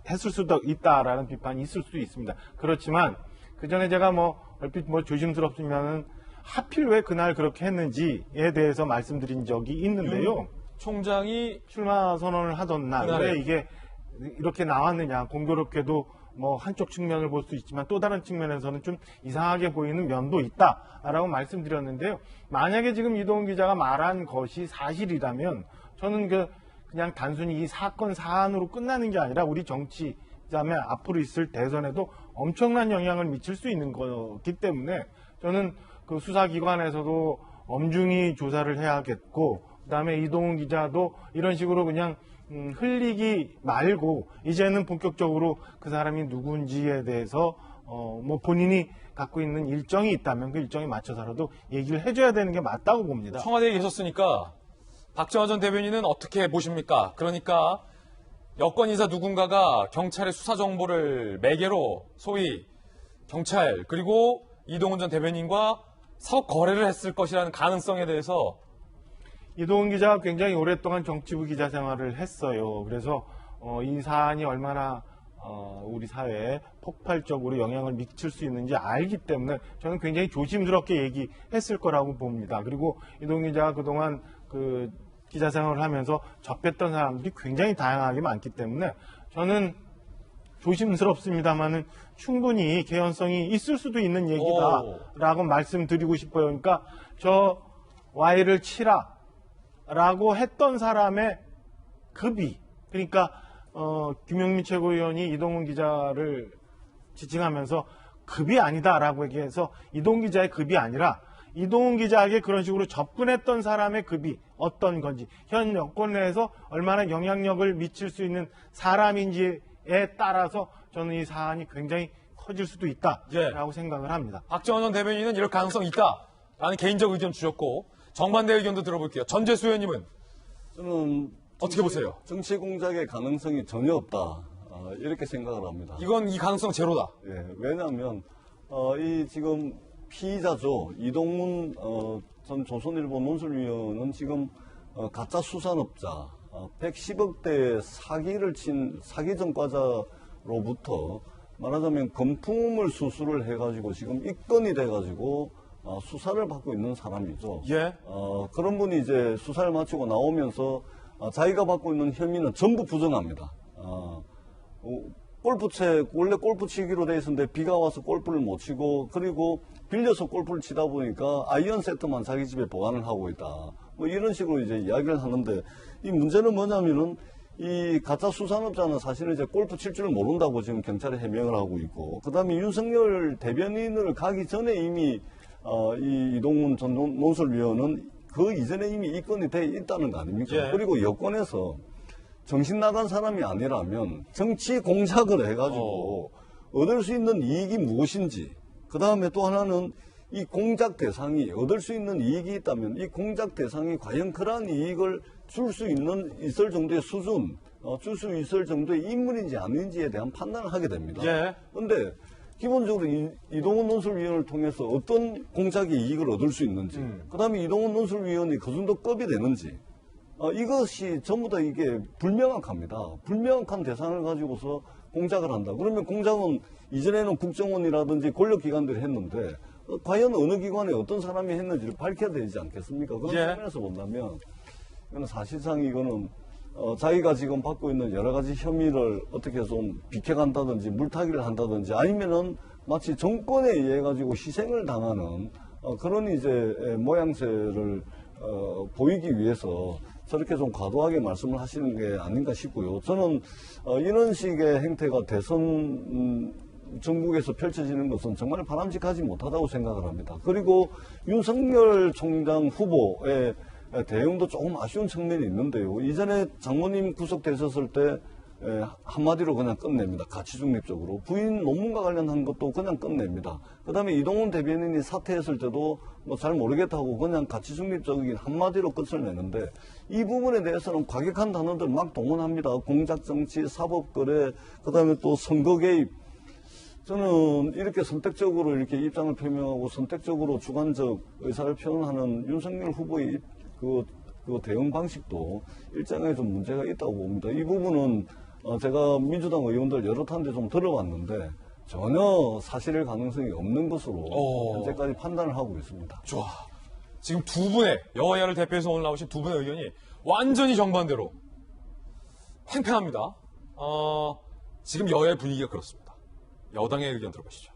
했을 수도 있다라는 비판이 있을 수도 있습니다. 그렇지만 그 전에 제가 얼핏 조심스럽지만은 하필 왜 그날 그렇게 했는지에 대해서 말씀드린 적이 있는데요. 총장이 출마 선언을 하던 날 왜 이게 이렇게 나왔느냐, 공교롭게도 뭐 한쪽 측면을 볼 수 있지만 또 다른 측면에서는 좀 이상하게 보이는 면도 있다라고 말씀드렸는데요. 만약에 지금 이동훈 기자가 말한 것이 사실이라면 저는 그냥 단순히 이 사건 사안으로 끝나는 게 아니라 우리 정치, 그다음에 앞으로 있을 대선에도 엄청난 영향을 미칠 수 있는 거기 때문에 저는 그 수사기관에서도 엄중히 조사를 해야겠고, 그다음에 이동훈 기자도 이런 식으로 그냥 흘리기 말고 이제는 본격적으로 그 사람이 누군지에 대해서 뭐 본인이 갖고 있는 일정이 있다면 그 일정에 맞춰서라도 얘기를 해줘야 되는 게 맞다고 봅니다. 청와대에 계셨으니까 박정화 전 대변인은 어떻게 보십니까? 그러니까 여권 인사 누군가가 경찰의 수사 정보를 매개로 소위 경찰 그리고 이동훈 전 대변인과 사업 거래를 했을 것이라는 가능성에 대해서 이동훈 기자가 굉장히 오랫동안 정치부 기자 생활을 했어요. 그래서 이 사안이 얼마나 우리 사회에 폭발적으로 영향을 미칠 수 있는지 알기 때문에 저는 굉장히 조심스럽게 얘기했을 거라고 봅니다. 그리고 이동훈 기자가 그동안 그 기자 생활을 하면서 접했던 사람들이 굉장히 다양하게 많기 때문에 저는 조심스럽습니다만은 충분히 개연성이 있을 수도 있는 얘기다라고 말씀드리고 싶어요. 그러니까 저 Y를 치라라고 했던 사람의 급이, 그러니까 김용민 최고위원이 이동훈 기자를 지칭하면서 급이 아니다라고 얘기해서 이동훈 기자의 급이 아니라 이동훈 기자에게 그런 식으로 접근했던 사람의 급이 어떤 건지, 현 여권 내에서 얼마나 영향력을 미칠 수 있는 사람인지에 따라서 저는 이 사안이 굉장히 커질 수도 있다라고 생각을 합니다. 박정화 전 대변인은 이럴 가능성이 있다라는 개인적 의견 주셨고, 정반대 의견도 들어볼게요. 전재수 의원님은 저는 어떻게 보세요? 정치 공작의 가능성이 전혀 없다, 이렇게 생각을 합니다. 이건 이 가능성 제로다. 예, 왜냐하면 이 지금 피의자죠, 이동훈 전 조선일보 논술위원은 지금 가짜 수산업자 110억대 사기를 친 사기 전과자로부터 말하자면 금품을 수수를 해가지고 지금 입건이 돼가지고 수사를 받고 있는 사람이죠. 예. 그런 분이 이제 수사를 마치고 나오면서 자기가 받고 있는 혐의는 전부 부정합니다. 골프채, 원래 골프 치기로 돼 있었는데 비가 와서 골프를 못 치고, 그리고 빌려서 골프를 치다 보니까 아이언 세트만 자기 집에 보관을 하고 있다, 뭐 이런 식으로 이제 이야기를 하는데, 이 문제는 뭐냐면은 이 가짜 수산업자는 사실은 이제 골프 칠 줄 모른다고 지금 경찰에 해명을 하고 있고, 그 다음에 윤석열 대변인을 가기 전에 이미 이 이동훈 전 논술위원은 그 이전에 이미 입건이 돼 있다는 거 아닙니까? 예. 그리고 여권에서 정신 나간 사람이 아니라면 정치 공작을 해가지고 얻을 수 있는 이익이 무엇인지, 그 다음에 또 하나는 이 공작 대상이 얻을 수 있는 이익이 있다면 이 공작 대상이 과연 그러한 이익을 줄 수 있을 정도의 수준, 줄 수 있을 정도의 인물인지 아닌지에 대한 판단을 하게 됩니다. 그런데 예. 기본적으로 이동훈 논술위원을 통해서 어떤 공작의 이익을 얻을 수 있는지, 그 다음에 이동훈 논술위원이 그 정도 급이 되는지, 이것이 전부 다 이게 불명확합니다. 불명확한 대상을 가지고서 공작을 한다. 그러면 공작은 이전에는 국정원이라든지 권력기관들이 했는데 과연 어느 기관에 어떤 사람이 했는지를 밝혀야 되지 않겠습니까? 그런 측면에서 본다면 이거는 사실상 이거는 자기가 지금 받고 있는 여러 가지 혐의를 어떻게 좀 비켜간다든지 물타기를 한다든지, 아니면은 마치 정권에 의해 가지고 희생을 당하는 그런 이제 모양새를 보이기 위해서 저렇게 좀 과도하게 말씀을 하시는 게 아닌가 싶고요. 저는 이런 식의 행태가 대선 전국에서 펼쳐지는 것은 정말 바람직하지 못하다고 생각을 합니다. 그리고 윤석열 총장 후보의 대응도 조금 아쉬운 측면이 있는데요. 이전에 장모님 구속되셨을 때 한마디로 그냥 끝냅니다. 가치 중립적으로. 부인 논문과 관련한 것도 그냥 끝냅니다. 그 다음에 이동훈 대변인이 사퇴했을 때도 뭐 잘 모르겠다고 그냥 가치 중립적인 한마디로 끝을 내는데, 이 부분에 대해서는 과격한 단어들 막 동원합니다. 공작정치, 사법거래, 그 다음에 또 선거 개입. 저는 이렇게 선택적으로 이렇게 입장을 표명하고 선택적으로 주관적 의사를 표현하는 윤석열 후보의 그 대응 방식도 일정하게 좀 문제가 있다고 봅니다. 이 부분은 제가 민주당 의원들 여러 탄데 좀 들어봤는데 전혀 사실일 가능성이 없는 것으로 현재까지 판단을 하고 있습니다. 좋아. 지금 두 분의 여야를 대표해서 오늘 나오신 두 분의 의견이 완전히 정반대로 팽팽합니다. 지금 여야의 분위기가 그렇습니다. 여당의 의견 들어보시죠.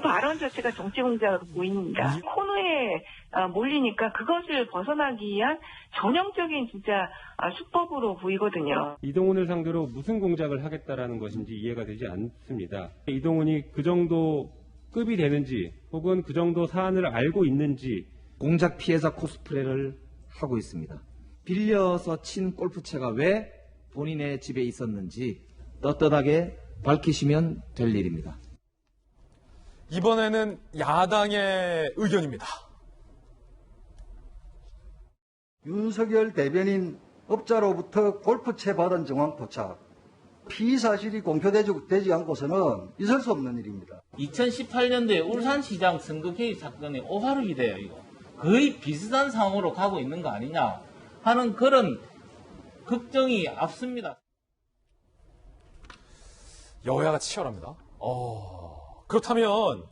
발언 자체가 정치 공작으로 보입니다. 코너에 몰리니까 그것을 벗어나기 위한 전형적인 진짜 수법으로 보이거든요. 이동훈을 상대로 무슨 공작을 하겠다라는 것인지 이해가 되지 않습니다. 이동훈이 그 정도 급이 되는지 혹은 그 정도 사안을 알고 있는지 공작 피해자 코스프레를 하고 있습니다. 빌려서 친 골프채가 왜 본인의 집에 있었는지 떳떳하게 밝히시면 될 일입니다. 이번에는 야당의 의견입니다. 윤석열 대변인 업자로부터 골프채 받은 정황 포착. 피의 사실이 공표되지 않고서는 있을 수 없는 일입니다. 2018년도에 울산시장 선거 개입 사건이 오화룩이 돼요, 이거. 거의 비슷한 상황으로 가고 있는 거 아니냐 하는 그런 걱정이 앞섭니다. 여야가 치열합니다. 그렇다면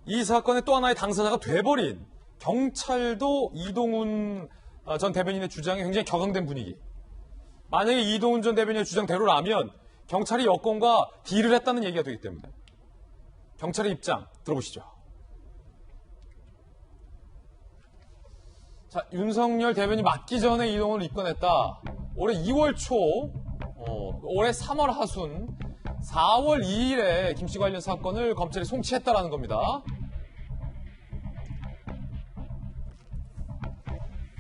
이 사건의 또 하나의 당사자가 돼버린 경찰도 이동훈 전 대변인의 주장에 굉장히 격앙된 분위기. 만약에 이동훈 전 대변인의 주장대로라면 경찰이 여권과 딜을 했다는 얘기가 되기 때문에 경찰의 입장 들어보시죠. 자, 윤석열 대변인이 맞기 전에 이동훈을 입건했다. 올해 2월 초, 올해 3월 하순, 4월 2일에 김씨 관련 사건을 검찰이 송치했다라는 겁니다.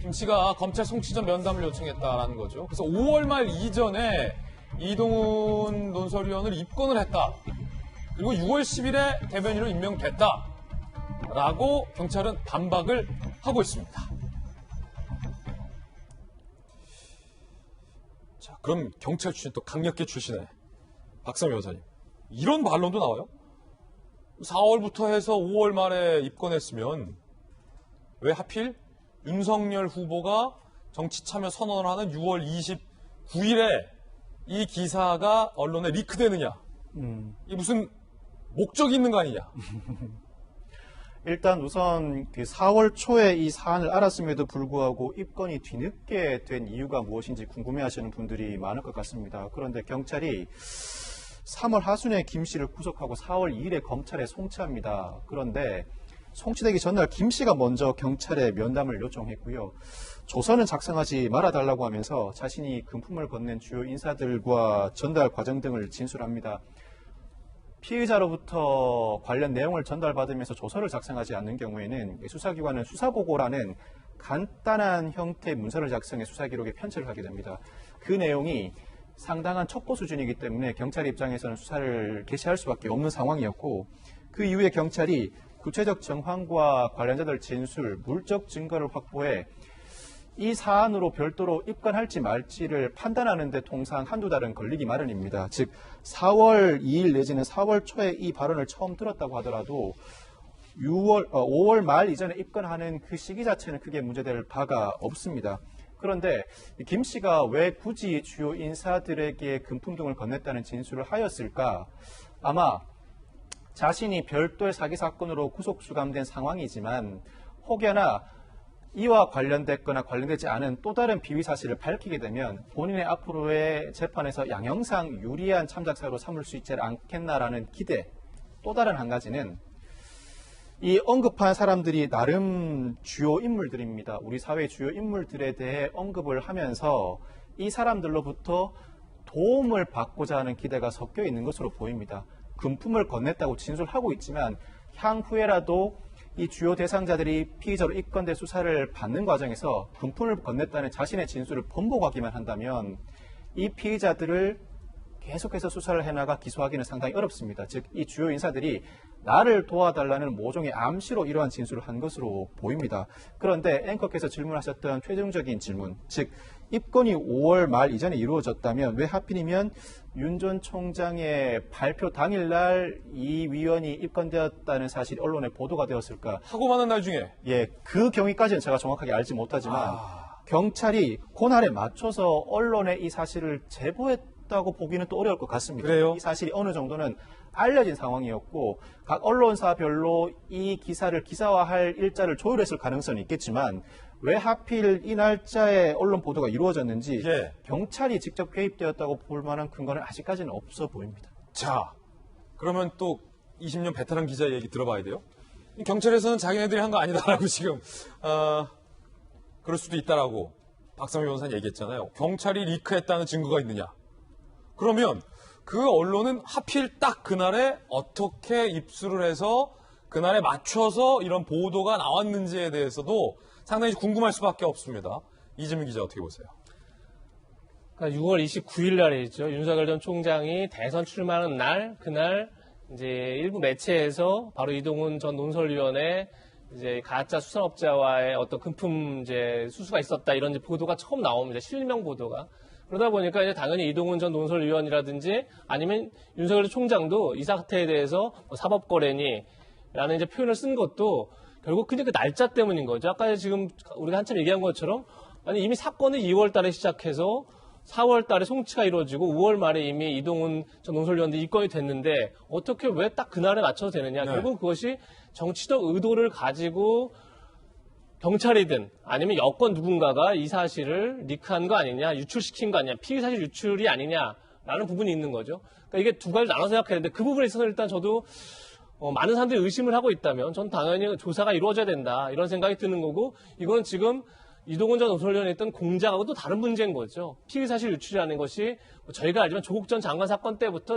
김씨가 검찰 송치 전 면담을 요청했다라는 거죠. 그래서 5월 말 이전에 이동훈 논설위원을 입건을 했다. 그리고 6월 10일에 대변인으로 임명됐다라고 경찰은 반박을 하고 있습니다. 자, 그럼 경찰 출신 또 강력계 출신의 박상희 여사님, 이런 반론도 나와요? 4월부터 해서 5월 말에 입건했으면 왜 하필 윤석열 후보가 정치 참여 선언을 하는 6월 29일에 이 기사가 언론에 리크되느냐? 이 무슨 목적이 있는 거 아니냐? 일단 우선 그 4월 초에 이 사안을 알았음에도 불구하고 입건이 뒤늦게 된 이유가 무엇인지 궁금해하시는 분들이 많을 것 같습니다. 그런데 경찰이 3월 하순에 김 씨를 구속하고 4월 2일에 검찰에 송치합니다. 그런데 송치되기 전날 김 씨가 먼저 경찰에 면담을 요청했고요. 조서는 작성하지 말아달라고 하면서 자신이 금품을 건넨 주요 인사들과 전달 과정 등을 진술합니다. 피의자로부터 관련 내용을 전달받으면서 조서를 작성하지 않는 경우에는 수사기관은 수사보고라는 간단한 형태의 문서를 작성해 수사기록에 편찬을 하게 됩니다. 그 내용이 상당한 첩보 수준이기 때문에 경찰 입장에서는 수사를 개시할 수밖에 없는 상황이었고, 그 이후에 경찰이 구체적 정황과 관련자들 진술, 물적 증거를 확보해 이 사안으로 별도로 입건할지 말지를 판단하는 데 통상 한두 달은 걸리기 마련입니다. 즉 4월 2일 내지는 4월 초에 이 발언을 처음 들었다고 하더라도 5월 말 이전에 입건하는 그 시기 자체는 크게 문제될 바가 없습니다. 그런데 김 씨가 왜 굳이 주요 인사들에게 금품 등을 건넸다는 진술을 하였을까? 아마 자신이 별도의 사기 사건으로 구속 수감된 상황이지만 혹여나 이와 관련됐거나 관련되지 않은 또 다른 비위 사실을 밝히게 되면 본인의 앞으로의 재판에서 양형상 유리한 참작사로 삼을 수 있지 않겠나라는 기대. 또 다른 한 가지는 이 언급한 사람들이 나름 주요 인물들입니다. 우리 사회 주요 인물들에 대해 언급을 하면서 이 사람들로부터 도움을 받고자 하는 기대가 섞여 있는 것으로 보입니다. 금품을 건넸다고 진술하고 있지만 향후에라도 이 주요 대상자들이 피의자로 입건돼 수사를 받는 과정에서 금품을 건넸다는 자신의 진술을 번복하기만 한다면 이 피의자들을 계속해서 수사를 해나가 기소하기는 상당히 어렵습니다. 즉, 이 주요 인사들이 나를 도와달라는 모종의 암시로 이러한 진술을 한 것으로 보입니다. 그런데 앵커께서 질문하셨던 최종적인 질문, 즉 입건이 5월 말 이전에 이루어졌다면 왜 하필이면 윤 전 총장의 발표 당일날 이 위원이 입건되었다는 사실이 언론에 보도가 되었을까? 하고 많은 날 중에? 예, 그 경위까지는 제가 정확하게 알지 못하지만 경찰이 그날에 맞춰서 언론에 이 사실을 제보했다고 보기는 또 어려울 것 같습니다. 그래요? 이 사실이 어느 정도는 알려진 상황이었고 각 언론사별로 이 기사를 기사화할 일자를 조율했을 가능성이 있겠지만 왜 하필 이 날짜에 언론 보도가 이루어졌는지 예. 경찰이 직접 개입되었다고 볼 만한 근거는 아직까지는 없어 보입니다. 자, 그러면 또 20년 베테랑 기자 얘기 들어봐야 돼요. 경찰에서는 자기네들이 한 거 아니다라고 지금 그럴 수도 있다라고 박상민 변호사는 얘기했잖아요. 경찰이 리크했다는 증거가 있느냐. 그러면 그 언론은 하필 딱 그날에 어떻게 입수를 해서 그날에 맞춰서 이런 보도가 나왔는지에 대해서도 상당히 궁금할 수밖에 없습니다. 이재명 기자 어떻게 보세요? 그러니까 6월 29일 날이죠. 윤석열 전 총장이 대선 출마하는 날, 그날 이제 일부 매체에서 바로 이동훈 전 논설위원회 이제 가짜 수산업자와의 어떤 금품 이제 수수가 있었다 이런 이제 보도가 처음 나옵니다. 실명 보도가. 그러다 보니까 이제 당연히 이동훈 전 논설위원이라든지 아니면 윤석열 총장도 이 사태에 대해서 뭐 사법거래니라는 이제 표현을 쓴 것도 결국 그냥 그 날짜 때문인 거죠. 아까 지금 우리가 한참 얘기한 것처럼 아니 이미 사건은 2월 달에 시작해서 4월 달에 송치가 이루어지고 5월 말에 이미 이동훈 전 논설위원도 입건이 됐는데 어떻게 왜 딱 그날에 맞춰서 되느냐. 네. 결국 그것이 정치적 의도를 가지고 경찰이든 아니면 여권 누군가가 이 사실을 리크한 거 아니냐, 유출시킨 거 아니냐, 피의사실 유출이 아니냐라는 부분이 있는 거죠. 그러니까 이게 두 가지 나눠서 생각해야 되는데 그 부분에 있어서 일단 저도 많은 사람들이 의심을 하고 있다면 전 당연히 조사가 이루어져야 된다 이런 생각이 드는 거고 이거는 지금 이동훈 전 논설위원회 했던 공작하고 또 다른 문제인 거죠. 피의사실 유출이라는 것이 저희가 알지만 조국 전 장관 사건 때부터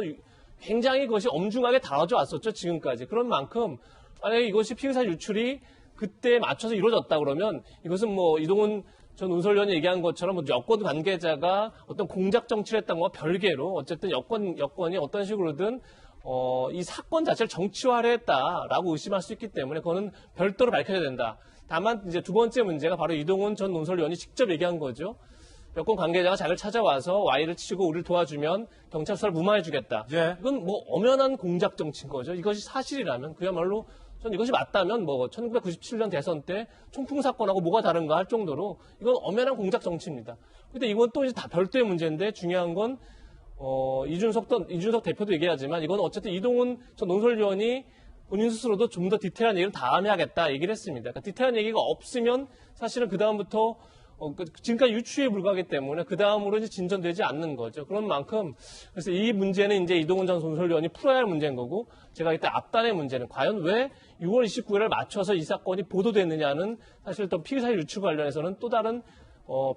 굉장히 그것이 엄중하게 다뤄져 왔었죠. 지금까지. 그런 만큼 만약에 이것이 피의사실 유출이 그때에 맞춰서 이루어졌다 그러면 이것은 뭐 이동훈 전 논설위원이 얘기한 것처럼 뭐 여권 관계자가 어떤 공작 정치를 했던 것과 별개로 어쨌든 여권이 어떤 식으로든 이 사건 자체를 정치화를 했다라고 의심할 수 있기 때문에 그거는 별도로 밝혀야 된다. 다만 이제 두 번째 문제가 바로 이동훈 전 논설위원이 직접 얘기한 거죠. 여권 관계자가 자기를 찾아와서 Y를 치고 우리를 도와주면 경찰 수사를 무마해주겠다. 예. 이건 뭐 엄연한 공작 정치인 거죠. 이것이 사실이라면 그야말로 전 이것이 맞다면 뭐 1997년 대선 때 총풍 사건하고 뭐가 다른가 할 정도로 이건 엄연한 공작 정치입니다. 근데 이건 또 이제 다 별도의 문제인데 중요한 건 이준석 대표도 얘기하지만 이건 어쨌든 이동훈 전 논설위원이 본인 스스로도 좀 더 디테일한 얘기를 다음에 하겠다 얘기를 했습니다. 그러니까 디테일한 얘기가 없으면 사실은 그 다음부터 지금까지 유추에 불과하기 때문에 그 다음으로 이제 진전되지 않는 거죠. 그런 만큼 그래서 이 문제는 이제 이동훈 전 논설위원이 풀어야 할 문제인 거고 제가 이때 앞단의 문제는 과연 왜 6월 29일을 맞춰서 이 사건이 보도됐느냐는 사실 또 피의사실 유출 관련해서는 또 다른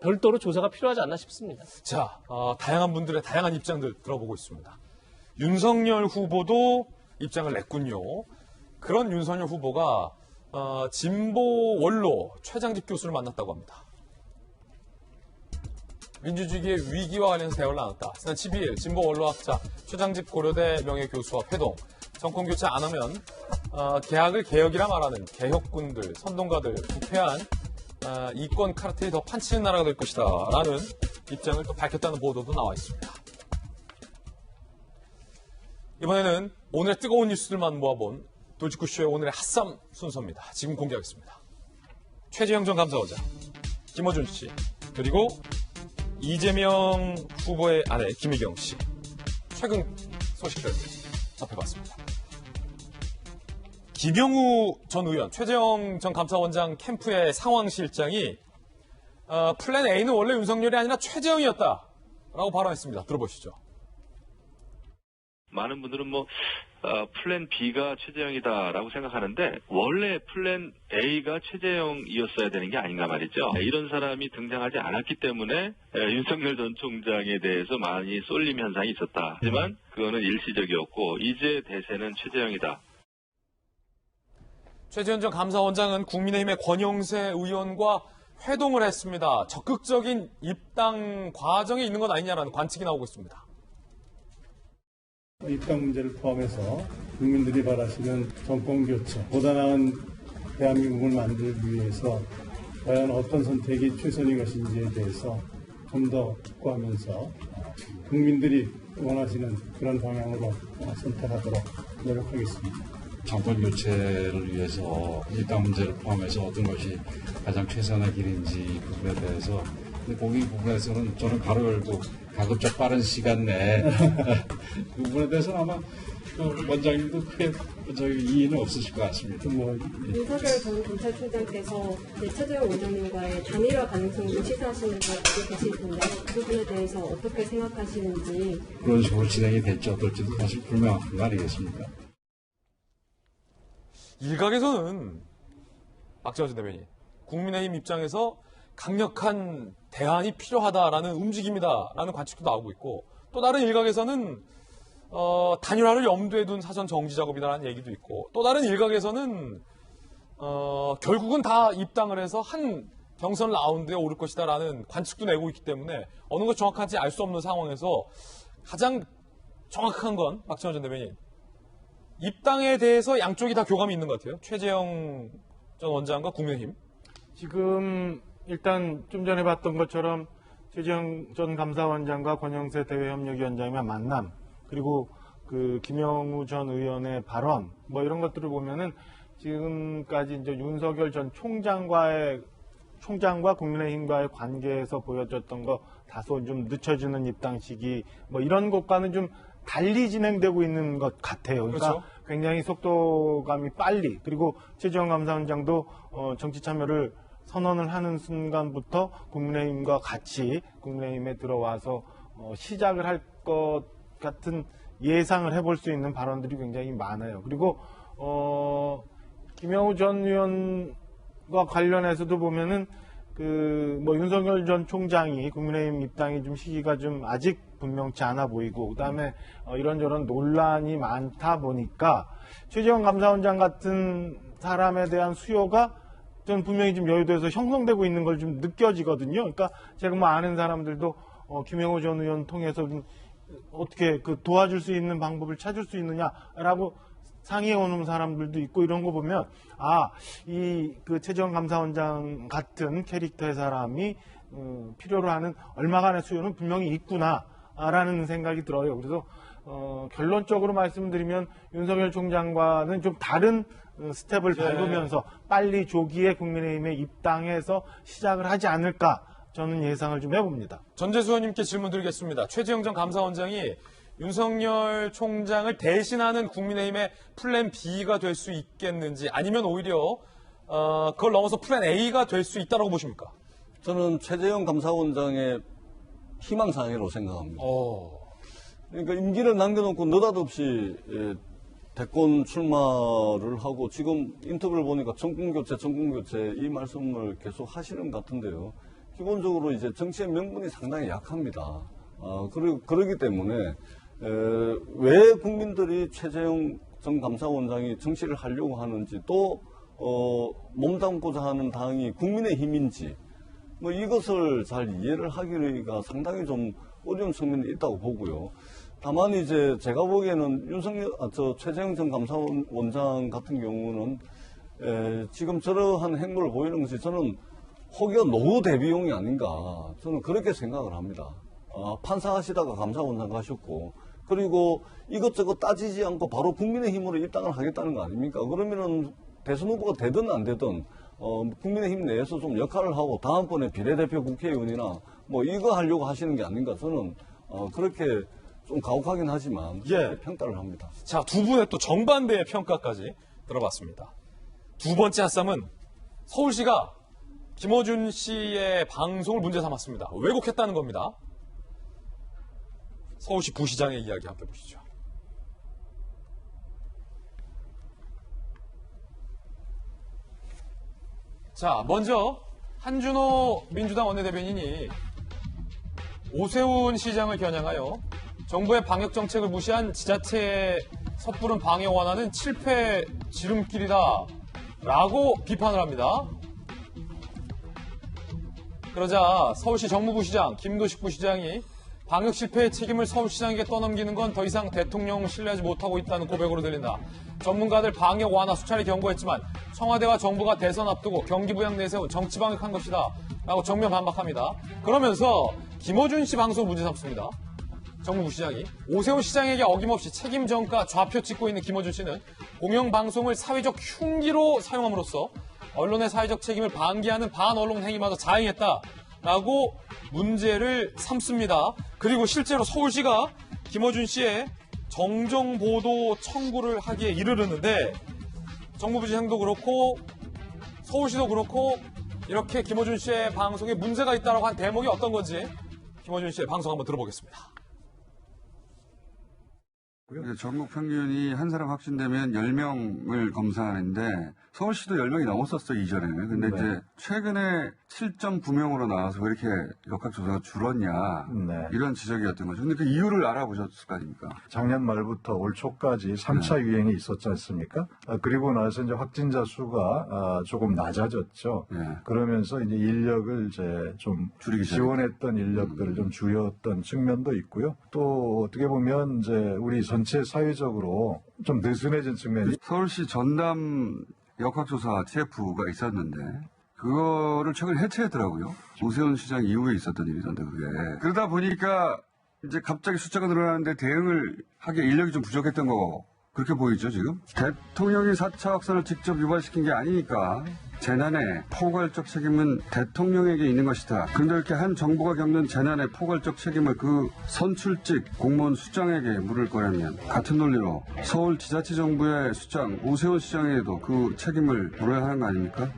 별도로 조사가 필요하지 않나 싶습니다. 자, 다양한 분들의 다양한 입장들 들어보고 있습니다. 윤석열 후보도 입장을 냈군요. 그런 윤석열 후보가 진보 원로 최장집 교수를 만났다고 합니다. 민주주의의 위기와 관련해서 대화를 나눴다. 지난 12일 진보 원로학자 최장집 고려대 명예교수와 회동. 정권 교체 안 하면 개학을 개혁이라 말하는 개혁군들, 선동가들, 부패한 이권 카르텔이 더 판치는 나라가 될 것이다 라는 입장을 또 밝혔다는 보도도 나와 있습니다. 이번에는 오늘의 뜨거운 뉴스들만 모아본 돌직구쇼의 오늘의 핫쌈 순서입니다. 지금 공개하겠습니다. 최재형 전 감사원장, 김어준 씨, 그리고 이재명 후보의 아내 김희경 씨. 최근 소식들 접해봤습니다. 김영우 전 의원, 최재형 전 감사원장 캠프의 상황실장이 플랜 A는 원래 윤석열이 아니라 최재형이었다라고 발언했습니다. 들어보시죠. 많은 분들은 플랜 B가 최재형이다라고 생각하는데 원래 플랜 A가 최재형이었어야 되는 게 아닌가 말이죠. 이런 사람이 등장하지 않았기 때문에 윤석열 전 총장에 대해서 많이 쏠림 현상이 있었다. 하지만 그거는 일시적이었고 이제 대세는 최재형이다. 최재형 전 감사원장은 국민의힘의 권영세 의원과 회동을 했습니다. 적극적인 입당 과정에 있는 것 아니냐라는 관측이 나오고 있습니다. 입당 문제를 포함해서 국민들이 바라시는 정권교체, 보다 나은 대한민국을 만들기 위해서 과연 어떤 선택이 최선인 것인지에 대해서 좀 더 확고하면서 국민들이 원하시는 그런 방향으로 선택하도록 노력하겠습니다. 정권 교체를 위해서 입당 문제를 포함해서 어떤 것이 가장 최선의 길인지 부분에 대해서 그 부분에서는 저는 바로 열고 가급적 빠른 시간 내에 그 부분에 대해서는 아마 원장님도 크게 이의는 없으실 것 같습니다. 윤석열 전 검찰총장께서 최재형 원장님과의 단일화 가능성을 시사하시는 걸 알고 계실 텐데 그 부분에 대해서 어떻게 생각하시는지. 그런 식으로 진행이 될지 어떨지도 사실 불명확한 거 아니겠습니까? 일각에서는 박지원 전 대변인, 국민의힘 입장에서 강력한 대안이 필요하다라는 움직임이다라는 관측도 나오고 있고, 또 다른 일각에서는 단일화를 염두에 둔 사전 정지 작업이다라는 얘기도 있고, 또 다른 일각에서는 결국은 다 입당을 해서 한 경선 라운드에 오를 것이다라는 관측도 내고 있기 때문에 어느 것 정확한지 알 수 없는 상황에서 가장 정확한 건 박지원 전 대변인, 입당에 대해서 양쪽이 다 교감이 있는 것 같아요. 최재형 전 원장과 국민의힘. 지금 일단 좀 전에 봤던 것처럼 최재형 전 감사원장과 권영세 대외협력위원장의 만남, 그리고 그 김영우 전 의원의 발언, 뭐 이런 것들을 보면은 지금까지 이제 윤석열 전 총장과 국민의힘과의 관계에서 보여줬던 거 다소 좀 늦춰지는 입당 시기, 뭐 이런 것과는 좀 달리 진행되고 있는 것 같아요. 그러니까 그렇죠. 굉장히 속도감이 빨리, 그리고 최재형 감사원장도 정치 참여를 선언을 하는 순간부터 국민의힘과 같이 국민의힘에 들어와서 시작을 할 것 같은 예상을 해볼 수 있는 발언들이 굉장히 많아요. 그리고 김영우 전 의원과 관련해서도 보면은 뭐 윤석열 전 총장이 국민의힘 입당이 좀 시기가 좀 아직 분명치 않아 보이고, 그다음에 이런저런 논란이 많다 보니까 최재형 감사원장 같은 사람에 대한 수요가 전 분명히 좀 여의도에서 형성되고 있는 걸 좀 느껴지거든요. 그러니까 제가 뭐 아는 사람들도 김영우 전 의원 통해서 좀 어떻게 도와줄 수 있는 방법을 찾을 수 있느냐라고 상의해 오는 사람들도 있고, 이런 거 보면 그 최재형 감사원장 같은 캐릭터의 사람이 필요로 하는 얼마간의 수요는 분명히 있구나라는 생각이 들어요. 그래서 결론적으로 말씀드리면 윤석열 총장과는 좀 다른 스텝을 밟으면서 빨리 조기에 국민의힘에 입당해서 시작을 하지 않을까, 저는 예상을 좀 해봅니다. 전재수 의원님께 질문 드리겠습니다. 최재형 전 감사원장이 윤석열 총장을 대신하는 국민의힘의 플랜 B가 될 수 있겠는지, 아니면 오히려 그걸 넘어서 플랜 A가 될 수 있다고 보십니까? 저는 최재형 감사원장의 희망사항이라고 생각합니다. 그러니까 임기를 남겨놓고 느닷없이 대권 출마를 하고, 지금 인터뷰를 보니까 정권교체 이 말씀을 계속 하시는 것 같은데요. 기본적으로 이제 정치의 명분이 상당히 약합니다. 그러기 때문에 왜 국민들이 최재형 전 감사원장이 정치를 하려고 하는지, 또 몸담고자 하는 당이 국민의힘인지, 뭐 이것을 잘 이해를 하기가 상당히 좀 어려운 측면이 있다고 보고요. 다만 이제 제가 보기에는 최재형 전 감사원장 같은 경우는 지금 저러한 행보를 보이는 것이 저는 혹여 노후 대비용이 아닌가, 저는 그렇게 생각을 합니다. 판사하시다가 감사원장 가셨고, 그리고 이것저것 따지지 않고 바로 국민의힘으로 입당을 하겠다는 거 아닙니까? 그러면은 대선 후보가 되든 안 되든 국민의힘 내에서 좀 역할을 하고 다음번에 비례대표 국회의원이나 뭐 이거 하려고 하시는 게 아닌가, 저는 그렇게 좀 가혹하긴 하지만 평가를 합니다. 자, 두 분의 또 정반대의 평가까지 들어봤습니다. 두 번째 핫쌈은 서울시가 김어준 씨의 방송을 문제 삼았습니다. 왜곡했다는 겁니다. 서울시 부시장의 이야기 함께 보시죠. 자, 먼저 한준호 민주당 원내대변인이 오세훈 시장을 겨냥하여 정부의 방역 정책을 무시한 지자체의 섣부른 방역 완화는 칠패 지름길이다 라고 비판을 합니다. 그러자 서울시 정무부시장 김도식 부시장이 방역 실패의 책임을 서울시장에게 떠넘기는 건 더 이상 대통령을 신뢰하지 못하고 있다는 고백으로 들린다. 전문가들 방역 완화 수차례 경고했지만 청와대와 정부가 대선 앞두고 경기 부양 내세운 정치 방역한 것이다 라고 정면 반박합니다. 그러면서 김어준 씨 방송을 문제 삼습니다. 정무부시장이 오세훈 시장에게 어김없이 책임 전가 좌표 찍고 있는 김어준 씨는 공영방송을 사회적 흉기로 사용함으로써 언론의 사회적 책임을 방기하는 반언론 행위마저 자행했다라고 문제를 삼습니다. 그리고 실제로 서울시가 김어준 씨의 정정보도 청구를 하기에 이르르는데 정부 부지행도 그렇고 서울시도 그렇고 이렇게 김어준 씨의 방송에 문제가 있다라고 한 대목이 어떤 건지 김어준 씨의 방송 한번 들어보겠습니다. 전국 평균이 한 사람 확진되면 10명을 검사하는데 서울시도 10명이 넘었었어요, 이전에. 근데 네. 이제 최근에 7.9명으로 나와서 왜 이렇게 역학조사가 줄었냐. 네. 이런 지적이었던 거죠. 근데 그 이유를 알아보셨을 거 아닙니까? 작년 말부터 올 초까지 3차 유행이 있었지 않습니까? 그리고 나서 이제 확진자 수가 조금 낮아졌죠. 그러면서 이제 인력을 이제 좀 지원했던 인력들을 좀 줄였던 측면도 있고요. 또 어떻게 보면 이제 우리 전체 사회적으로 좀 느슨해진 측면이 서울시 전담 역학조사 TF가 있었는데 그거를 최근에 해체했더라고요. 오세훈 시장 이후에 있었던 일이던데 그게. 그러다 보니까 이제 갑자기 숫자가 늘어나는데 대응을 하기에 인력이 좀 부족했던 거 그렇게 보이죠 지금? 대통령이 4차 확산을 직접 유발시킨 게 아니니까 재난의 포괄적 책임은 대통령에게 있는 것이다. 그런데 이렇게 한 정부가 겪는 재난의 포괄적 책임을 그 선출직 공무원 수장에게 물을 거라면 같은 논리로 서울 지자체정부의 수장 오세훈 시장에도 그 책임을 물어야 하는 거 아닙니까?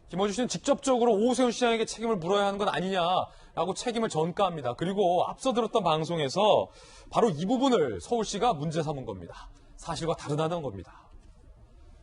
김어준 씨는 직접적으로 오세훈 시장에게 책임을 물어야 하는 건 아니냐라고 책임을 전가합니다. 그리고 앞서 들었던 방송에서 바로 이 부분을 서울시가 문제 삼은 겁니다. 사실과 다르다는 겁니다.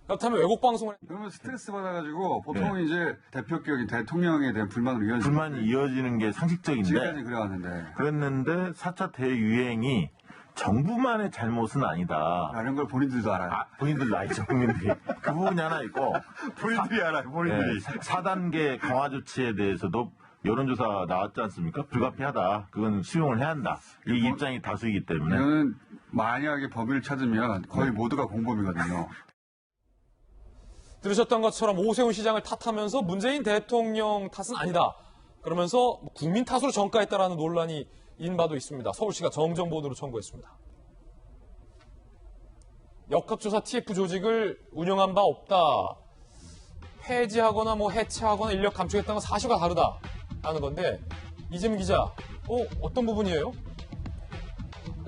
그렇다면 외국 방송을 그러면 스트레스 받아가지고 보통 이제 대표격인 대통령에 대한 불만으로 불만이 이어지는 게 상식적인데 지금까지 그래왔는데 그랬는데 4차 대유행이 정부만의 잘못은 아니다. 라는 걸 본인들도 알아요. 본인들도 알죠, 국민들이. 그 부분이 하나 있고. 본인들이 알아요, 본인들이. 4단계 강화 조치에 대해서도 여론조사 나왔지 않습니까? 불가피하다. 그건 수용을 해야 한다. 이 입장이 다수이기 때문에. 이거는 만약에 범위를 찾으면 거의 모두가 공범이거든요. 들으셨던 것처럼 오세훈 시장을 탓하면서 문재인 대통령 탓은 아니다. 그러면서 국민 탓으로 전가했다라는 논란이 인 바도 있습니다. 서울시가 정정보도로 청구했습니다. 역학조사 TF 조직을 운영한 바 없다. 폐지하거나 해체하거나 인력 감축했다는 건 사실과 다르다라는 건데 이재민 기자, 어떤 부분이에요?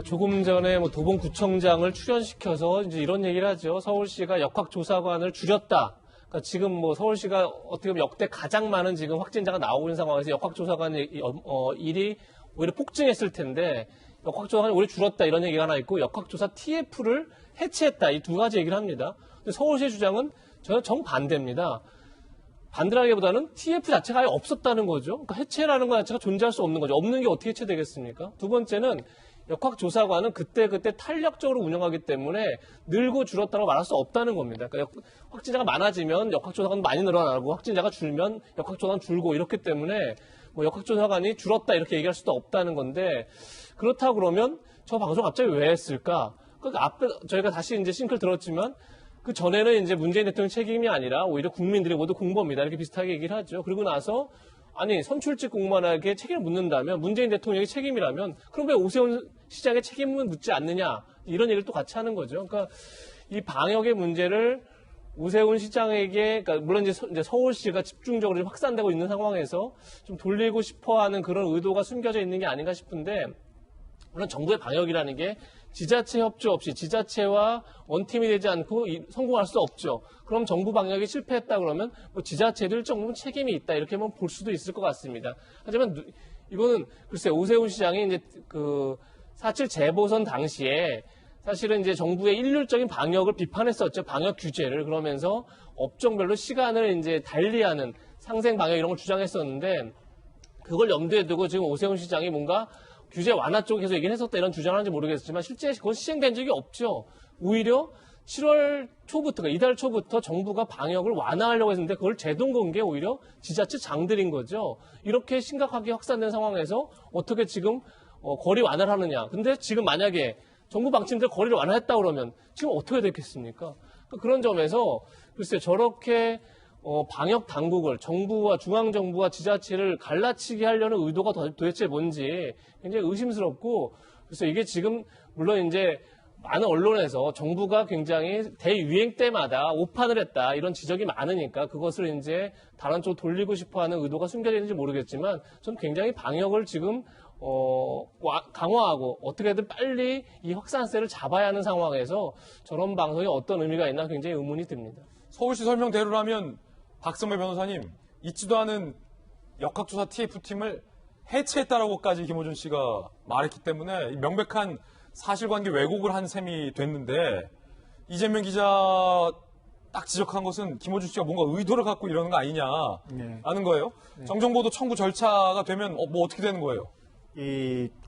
조금 전에 도봉구청장을 출연시켜서 이제 이런 얘기를 하죠. 서울시가 역학조사관을 줄였다. 그러니까 지금 서울시가 어떻게 보면 역대 가장 많은 지금 확진자가 나오고 있는 상황에서 역학조사관의 일이 오히려 폭증했을 텐데 역학조사관이 오히려 줄었다 이런 얘기가 하나 있고 역학조사 TF를 해체했다 이 두 가지 얘기를 합니다. 근데 서울시의 주장은 전혀 정반대입니다. 반대라기보다는 TF 자체가 아예 없었다는 거죠. 그러니까 해체라는 것 자체가 존재할 수 없는 거죠. 없는 게 어떻게 해체되겠습니까? 두 번째는 역학조사관은 그때그때 탄력적으로 운영하기 때문에 늘고 줄었다고 말할 수 없다는 겁니다. 그러니까 확진자가 많아지면 역학조사관 많이 늘어나고 확진자가 줄면 역학조사관 줄고 이렇기 때문에 역학조사관이 줄었다 이렇게 얘기할 수도 없다는 건데 그렇다고 그러면 저 방송 갑자기 왜 했을까? 그러니까 앞에 저희가 다시 이제 싱크를 들었지만 그 전에는 이제 문재인 대통령 책임이 아니라 오히려 국민들이 모두 공범이다 이렇게 비슷하게 얘기를 하죠. 그리고 나서 아니 선출직 공무원에게 책임을 묻는다면 문재인 대통령의 책임이라면 그럼 왜 오세훈 시장의 책임을 묻지 않느냐 이런 얘기를 또 같이 하는 거죠. 그러니까 이 방역의 문제를 오세훈 시장에게 그러니까 물론 이제 서울시가 집중적으로 확산되고 있는 상황에서 좀 돌리고 싶어하는 그런 의도가 숨겨져 있는 게 아닌가 싶은데 물론 정부의 방역이라는 게 지자체 협조 없이 지자체와 원팀이 되지 않고 성공할 수 없죠. 그럼 정부 방역이 실패했다 그러면 지자체들 일정 책임이 있다 이렇게만 볼 수도 있을 것 같습니다. 하지만 이거는 글쎄 오세훈 시장이 이제 그 4.7 재보선 당시에 사실은 이제 정부의 일률적인 방역을 비판했었죠. 방역 규제를 그러면서 업종별로 시간을 이제 달리하는 상생 방역 이런 걸 주장했었는데 그걸 염두에 두고 지금 오세훈 시장이 뭔가 규제 완화 쪽에서 얘기를 했었다 이런 주장을 하는지 모르겠지만 실제 그건 시행된 적이 없죠. 오히려 7월 초부터, 이달 초부터 정부가 방역을 완화하려고 했는데 그걸 제동 건 게 오히려 지자체 장들인 거죠. 이렇게 심각하게 확산된 상황에서 어떻게 지금 거리 완화를 하느냐. 근데 지금 만약에 정부 방침대로 거리를 완화했다 그러면 지금 어떻게 됐겠습니까? 그런 점에서 글쎄 저렇게 방역 당국을 정부와 중앙정부와 지자체를 갈라치게 하려는 의도가 도대체 뭔지 굉장히 의심스럽고 그래서 이게 지금 물론 이제 많은 언론에서 정부가 굉장히 대유행 때마다 오판을 했다 이런 지적이 많으니까 그것을 이제 다른 쪽으로 돌리고 싶어하는 의도가 숨겨져 있는지 모르겠지만 저는 굉장히 방역을 지금 강화하고 어떻게든 빨리 이 확산세를 잡아야 하는 상황에서 저런 방송이 어떤 의미가 있나 굉장히 의문이 듭니다. 서울시 설명대로라면 박선배 변호사님 있지도 않은 역학조사 TF팀을 해체했다라고까지 김어준 씨가 말했기 때문에 명백한 사실관계 왜곡을 한 셈이 됐는데 이재명 기자 딱 지적한 것은 김어준 씨가 뭔가 의도를 갖고 이러는 거 아니냐라는 거예요. 정정보도 청구 절차가 되면 뭐 어떻게 되는 거예요?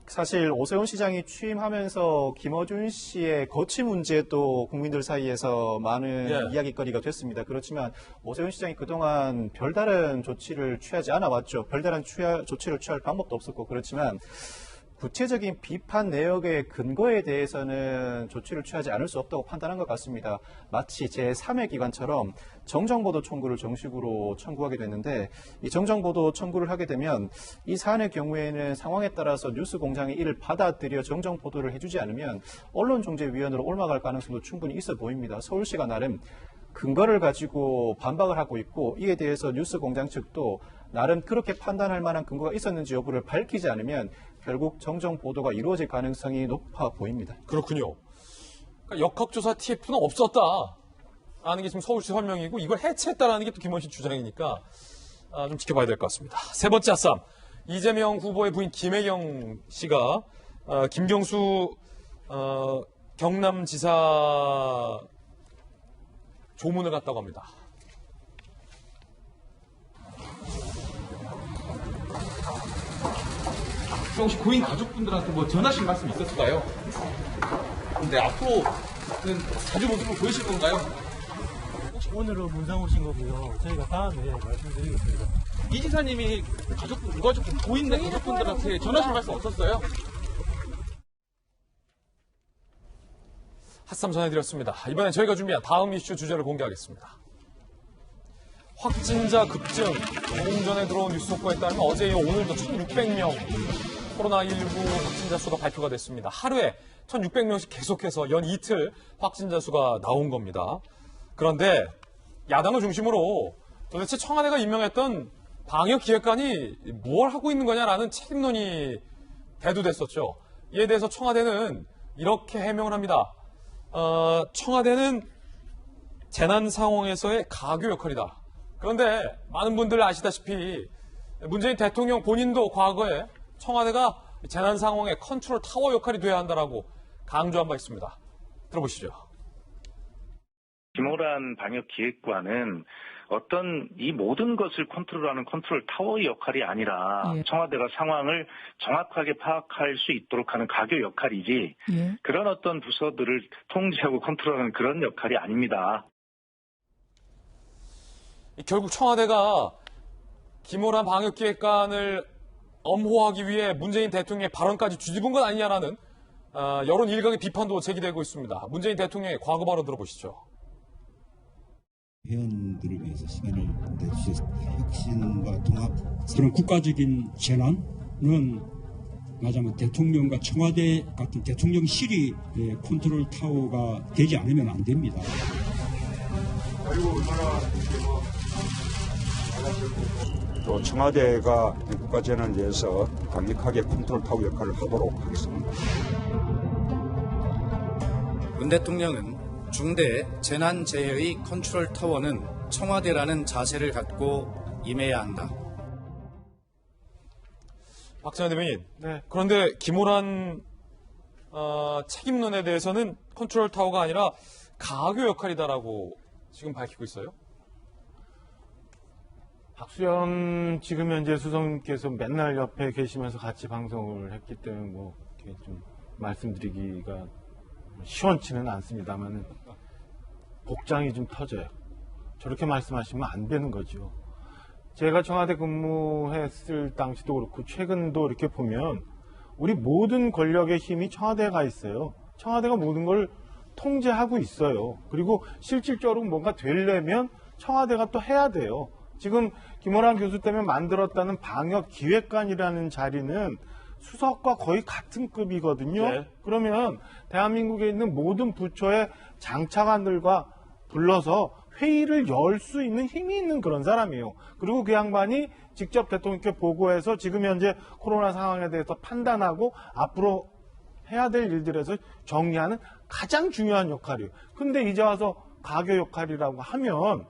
사실 오세훈 시장이 취임하면서 김어준 씨의 거취 문제도 국민들 사이에서 많은 이야기거리가 됐습니다. 그렇지만 오세훈 시장이 그동안 별다른 조치를 취하지 않아 왔죠. 별다른 조치를 취할 방법도 없었고 그렇지만 구체적인 비판 내역의 근거에 대해서는 조치를 취하지 않을 수 없다고 판단한 것 같습니다. 마치 제3의 기관처럼 정정보도 청구를 정식으로 청구하게 됐는데 이 정정보도 청구를 하게 되면 이 사안의 경우에는 상황에 따라서 뉴스공장이 이를 받아들여 정정보도를 해주지 않으면 언론중재위원회로 올라갈 가능성도 충분히 있어 보입니다. 서울시가 나름 근거를 가지고 반박을 하고 있고 이에 대해서 뉴스공장 측도 나름 그렇게 판단할 만한 근거가 있었는지 여부를 밝히지 않으면 결국 정정 보도가 이루어질 가능성이 높아 보입니다. 그렇군요. 그러니까 역학조사 TF는 없었다라는 게 지금 서울시 설명이고 이걸 해체했다라는 게 또 김원 씨 주장이니까 좀 지켜봐야 될 것 같습니다. 세 번째 핫쌈. 이재명 후보의 부인 김혜경 씨가 김경수 경남지사 조문을 갔다고 합니다. 혹시 고인 가족분들한테 뭐 전하실 말씀 있었을까요? 근데 앞으로는 자주 모습을 보이실 건가요? 오늘은 문상 오신 거고요. 저희가 다음에 말씀드리겠습니다. 이 지사님이 고인네 가족분들한테 전하실 말씀 없었어요? 핫쌈 전해드렸습니다. 이번엔 저희가 준비한 다음 이슈 주제를 공개하겠습니다. 확진자 급증, 조금 전에 들어온 뉴스 속보에 따르면 어제 이어 오늘도 1,600명 코로나19 확진자 수가 발표가 됐습니다. 하루에 1,600명씩 계속해서 연 이틀 확진자 수가 나온 겁니다. 그런데 야당을 중심으로 도대체 청와대가 임명했던 방역기획관이 뭘 하고 있는 거냐라는 책임론이 대두됐었죠. 이에 대해서 청와대는 이렇게 해명을 합니다. 청와대는 재난 상황에서의 가교 역할이다. 그런데 많은 분들 아시다시피 문재인 대통령 본인도 과거에 청와대가 재난 상황의 컨트롤 타워 역할이 돼야 한다라고 강조한 바 있습니다. 들어보시죠. 김호란 방역기획관은 어떤 이 모든 것을 컨트롤하는 컨트롤 타워의 역할이 아니라 청와대가 상황을 정확하게 파악할 수 있도록 하는 가교 역할이지 그런 어떤 부서들을 통제하고 컨트롤하는 그런 역할이 아닙니다. 결국 청와대가 김호란 방역기획관을 엄호하기 위해 문재인 대통령의 발언까지 뒤집은 것 아니냐라는 여론 일각의 비판도 제기되고 있습니다. 문재인 대통령의 과거 발언 들어보시죠. 회원들을 위해서 시간을 내주셔서 혁신과 통합 그런 국가적인 재난은 말하자면 대통령과 청와대 같은 대통령실이 컨트롤 타워가 되지 않으면 안 됩니다. 또 청와대가 국가재난에서 강력하게 컨트롤 타워 역할을 하도록 하겠습니다. 문 대통령은 중대 재난재해의 컨트롤 타워는 청와대라는 자세를 갖고 임해야 한다. 박찬호 대변인. 그런데 김호란 책임론에 대해서는 컨트롤 타워가 아니라 가교 역할이다라고 지금 밝히고 있어요. 박수현 지금 현재 수석님께서 맨날 옆에 계시면서 같이 방송을 했기 때문에 뭐 이렇게 좀 말씀드리기가 시원치는 않습니다만 복장이 좀 터져요. 저렇게 말씀하시면 안 되는 거죠. 제가 청와대 근무했을 당시도 그렇고 최근도 이렇게 보면 우리 모든 권력의 힘이 청와대에 가 있어요. 청와대가 모든 걸 통제하고 있어요. 그리고 실질적으로 뭔가 되려면 청와대가 또 해야 돼요. 지금 김호란 교수 때문에 만들었다는 방역기획관이라는 자리는 수석과 거의 같은 급이거든요. 네. 그러면 대한민국에 있는 모든 부처의 장차관들과 불러서 회의를 열 수 있는 힘이 있는 그런 사람이에요. 그리고 그 양반이 직접 대통령께 보고해서 지금 현재 코로나 상황에 대해서 판단하고 앞으로 해야 될 일들에서 정리하는 가장 중요한 역할이에요. 근데 이제 와서 가교 역할이라고 하면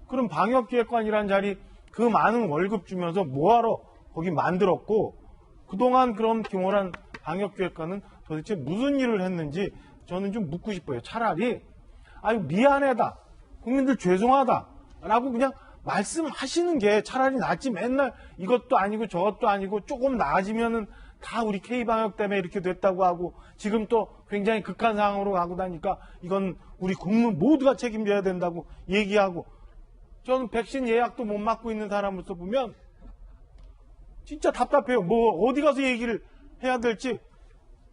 그럼 방역기획관이라는 자리 그 많은 월급 주면서 뭐하러 거기 만들었고 그동안 그럼 김호란 방역기획관은 도대체 무슨 일을 했는지 저는 좀 묻고 싶어요. 차라리 아유 미안하다 국민들 죄송하다 라고 그냥 말씀하시는 게 차라리 낫지. 맨날 이것도 아니고 저것도 아니고 조금 나아지면은 다 우리 K방역 때문에 이렇게 됐다고 하고 지금 또 굉장히 극한 상황으로 가고 나니까 이건 우리 국민 모두가 책임져야 된다고 얘기하고 저는 백신 예약도 못 맞고 있는 사람으로서 보면 진짜 답답해요. 뭐 어디 가서 얘기를 해야 될지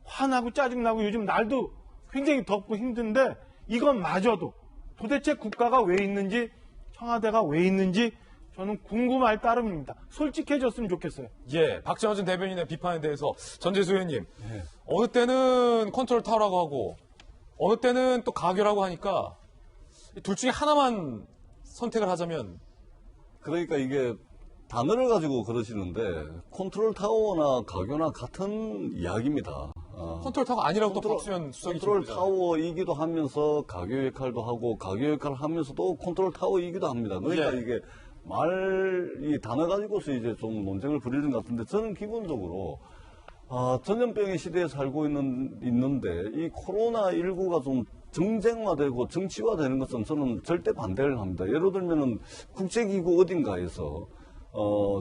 화나고 짜증나고 요즘 날도 굉장히 덥고 힘든데 이건 마저도 도대체 국가가 왜 있는지 청와대가 왜 있는지 저는 궁금할 따름입니다. 솔직해졌으면 좋겠어요. 예, 박정호 전 대변인의 비판에 대해서 전재수 의원님, 어느 때는 컨트롤 타워라고 하고 어느 때는 또 가교라고 하니까 둘 중에 하나만 선택을 하자면 그러니까 이게 단어를 가지고 그러시는데 컨트롤 타워나 가교나 같은 이야기입니다. 컨트롤 타워가 아니라고 또 박수현 수석이 컨트롤 타워이기도 하면서 가교 역할도 하고 가교 역할을 하면서도 컨트롤 타워이기도 합니다. 그러니까 예. 이게 이 단어 가지고서 이제 좀 논쟁을 벌이는 것 같은데 저는 기본적으로 전염병의 시대에 살고 있는데 이 코로나19가 좀 정쟁화되고 정치화되는 것은 저는 절대 반대를 합니다. 예를 들면은 국제기구 어딘가에서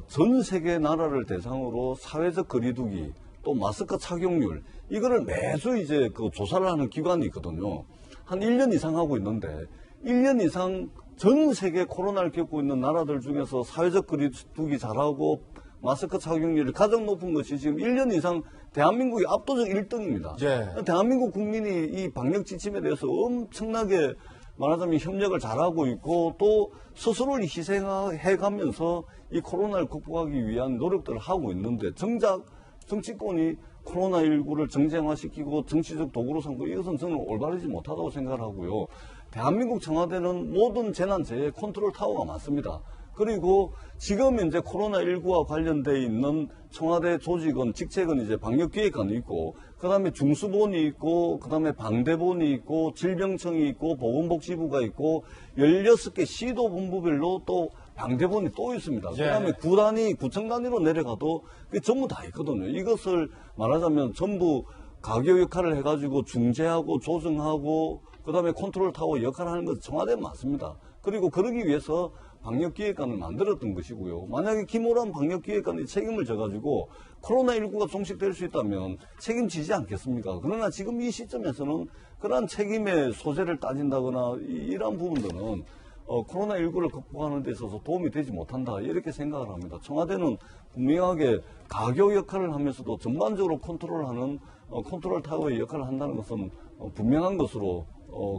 전 세계 나라를 대상으로 사회적 거리두기 또 마스크 착용률 이거를 매주 이제 그 조사를 하는 기관이 있거든요. 한 1년 이상 하고 있는데 1년 이상 전 세계 코로나를 겪고 있는 나라들 중에서 사회적 거리두기 잘하고 마스크 착용률이 가장 높은 것이 지금 1년 이상 대한민국이 압도적 1등입니다. 예. 대한민국 국민이 이 방역 지침에 대해서 엄청나게 말하자면 협력을 잘하고 있고 또 스스로를 희생해가면서 이 코로나를 극복하기 위한 노력들을 하고 있는데 정작 정치권이 코로나19를 정쟁화시키고 정치적 도구로 삼고 이것은 저는 올바르지 못하다고 생각을 하고요. 대한민국 청와대는 모든 재난재해 컨트롤 타워가 맞습니다. 그리고 지금 이제 코로나19와 관련돼 있는 청와대 조직은, 직책은 이제 방역기획관이 있고, 그 다음에 중수본이 있고, 그 다음에 방대본이 있고, 질병청이 있고, 보건복지부가 있고, 16개 시도본부별로 또 방대본이 또 있습니다. 그 다음에 구청 단위로 내려가도 그게 전부 다 있거든요. 이것을 말하자면 전부 가교 역할을 해가지고 중재하고 조정하고, 그 다음에 컨트롤 타워 역할을 하는 것은 청와대 맞습니다. 그리고 그러기 위해서 방역기획관을 만들었던 것이고요. 만약에 김호란 방역기획관이 책임을 져가지고 코로나19가 종식될 수 있다면 책임지지 않겠습니까? 그러나 지금 이 시점에서는 그러한 책임의 소재를 따진다거나 이러한 부분들은 코로나19를 극복하는 데 있어서 도움이 되지 못한다 이렇게 생각을 합니다. 청와대는 분명하게 가교 역할을 하면서도 전반적으로 컨트롤하는 컨트롤 타워의 역할을 한다는 것은 분명한 것으로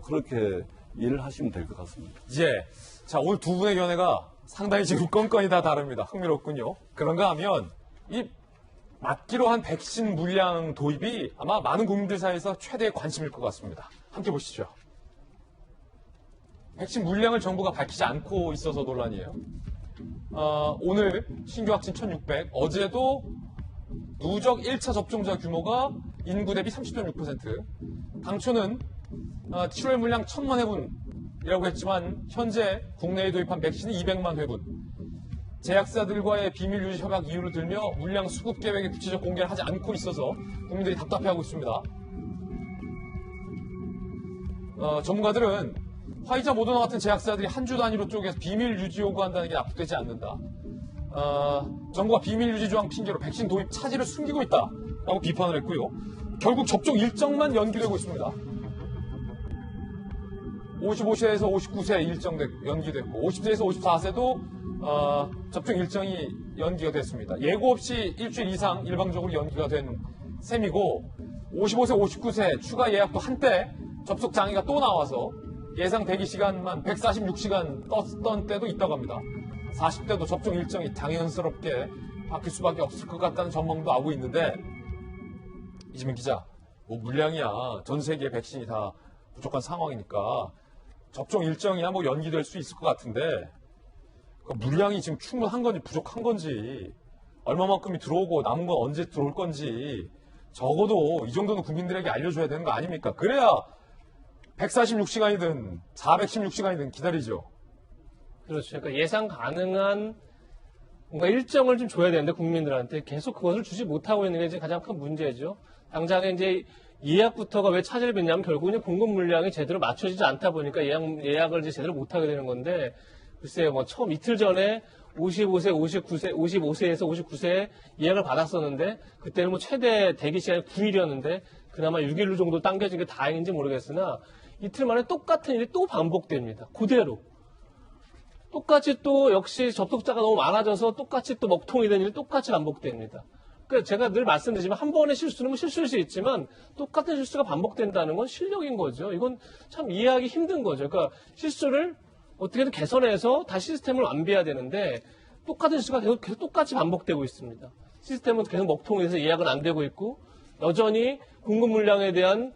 그렇게 일을 하시면 될 것 같습니다. 예. 자, 오늘 두 분의 견해가 상당히 지금 건건이 다 다릅니다. 흥미롭군요. 그런가 하면 이 맞기로 한 백신 물량 도입이 아마 많은 국민들 사이에서 최대의 관심일 것 같습니다. 함께 보시죠. 백신 물량을 정부가 밝히지 않고 있어서 논란이에요. 오늘 신규 확진 1,600, 어제도 누적 1차 접종자 규모가 인구 대비 30.6%. 당초는 7월 물량 1,000만 회분이라고 했지만 현재 국내에 도입한 백신이 200만 회분. 제약사들과의 비밀 유지 협약 이유를 들며 물량 수급 계획의 구체적 공개를 하지 않고 있어서 국민들이 답답해하고 있습니다. 전문가들은 화이자, 모더나 같은 제약사들이 한 주 단위로 쪼개서 비밀 유지 요구한다는 게 납득되지 않는다. 정부가 비밀 유지 조항 핑계로 백신 도입 차질을 숨기고 있다라고 비판을 했고요. 결국 접종 일정만 연기되고 있습니다. 55세에서 59세 일정 연기됐고 50세에서 54세도 접종 일정이 연기가 됐습니다. 예고 없이 일주일 이상 일방적으로 연기가 된 셈이고 55세, 59세 추가 예약도 한때 접속 장애가 또 나와서 예상 대기 시간만 146시간 떴던 때도 있다고 합니다. 40대도 접종 일정이 당연스럽게 바뀔 수밖에 없을 것 같다는 전망도 나오고 있는데 이지민 기자, 뭐 물량이야. 전 세계 백신이 다 부족한 상황이니까 접종 일정이야 뭐 연기될 수 있을 것 같은데 그 물량이 지금 충분한 건지 부족한 건지 얼마만큼이 들어오고 남은 건 언제 들어올 건지 적어도 이 정도는 국민들에게 알려줘야 되는 거 아닙니까? 그래야 146시간이든 416시간이든 기다리죠. 그렇죠. 그러니까 예상 가능한 뭔가 일정을 좀 줘야 되는데 국민들한테 계속 그것을 주지 못하고 있는 게 이제 가장 큰 문제죠. 당장에 이제 예약부터가 왜 차질을 빚냐면 결국은 공급 물량이 제대로 맞춰지지 않다 보니까 예약을 이제 제대로 못하게 되는 건데 글쎄요, 뭐 처음 이틀 전에 55세에서 59세 예약을 받았었는데 그때는 뭐 최대 대기 시간이 9일이었는데 그나마 6일 정도 당겨진 게 다행인지 모르겠으나 이틀 만에 똑같은 일이 또 반복됩니다. 그대로. 똑같이 또 역시 접속자가 너무 많아져서 똑같이 또 먹통이 된 일이 똑같이 반복됩니다. 그러니까 제가 늘 말씀드리지만 한 번의 실수는 뭐 실수일 수 있지만 똑같은 실수가 반복된다는 건 실력인 거죠. 이건 참 이해하기 힘든 거죠. 그러니까 실수를 어떻게든 개선해서 다시 시스템을 완비해야 되는데 똑같은 실수가 계속 똑같이 반복되고 있습니다. 시스템은 계속 먹통이 돼서 예약은 안 되고 있고 여전히 공급 물량에 대한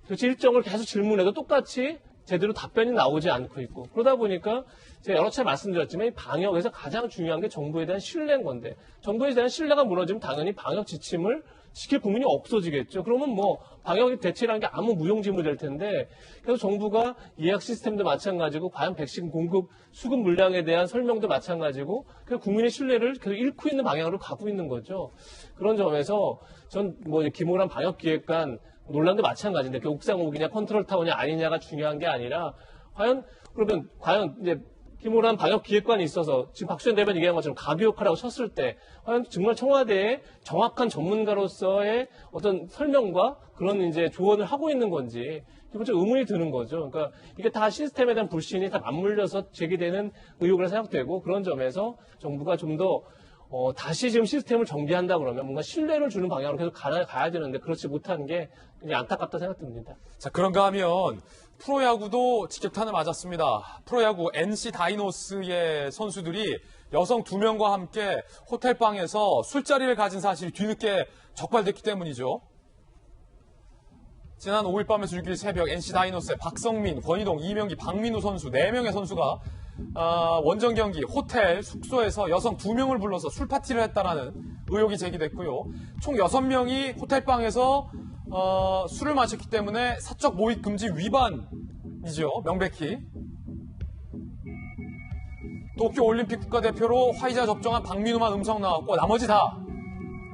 일정을 계속 질문해도 똑같이 제대로 답변이 나오지 않고 있고 그러다 보니까 제가 여러 차례 말씀드렸지만 이 방역에서 가장 중요한 게 정부에 대한 신뢰인 건데 정부에 대한 신뢰가 무너지면 당연히 방역 지침을 지킬 국민이 없어지겠죠. 그러면 뭐 방역 대책이라는 게 아무 무용지물이 될 텐데 그래서 정부가 예약 시스템도 마찬가지고 과연 백신 공급 수급 물량에 대한 설명도 마찬가지고 국민의 신뢰를 계속 잃고 있는 방향으로 가고 있는 거죠. 그런 점에서 전 뭐 김호란 방역기획관 논란도 마찬가지인데 그 옥상옥이냐 컨트롤 타워냐 아니냐가 중요한 게 아니라 과연 이제 김호란 방역기획관이 있어서 지금 박수현 대변인 얘기한 것처럼 가비 역할하고 쳤을 때 과연 정말 청와대의 정확한 전문가로서의 어떤 설명과 그런 이제 조언을 하고 있는 건지 기본적으로 의문이 드는 거죠. 그러니까 이게 다 시스템에 대한 불신이 다 맞물려서 제기되는 의혹으로 생각되고 그런 점에서 정부가 좀 더 다시 지금 시스템을 정비한다 그러면 뭔가 신뢰를 주는 방향으로 계속 가야 되는데 그렇지 못한 게 굉장히 안타깝다 생각됩니다. 자, 그런가 하면 프로야구도 직격탄을 맞았습니다. 프로야구 NC 다이노스의 선수들이 여성 2명과 함께 호텔방에서 술자리를 가진 사실이 뒤늦게 적발됐기 때문이죠. 지난 5일 밤에서 6일 새벽 NC 다이노스의 박성민, 권희동, 이명기, 박민우 선수 4명의 선수가 원정 경기 호텔 숙소에서 여성 2명을 불러서 술 파티를 했다라는 의혹이 제기됐고요. 총 6명이 호텔방에서 술을 마셨기 때문에 사적 모임 금지 위반이죠. 명백히. 도쿄올림픽 국가대표로 화이자 접종한 박민우만 음성 나왔고 나머지 다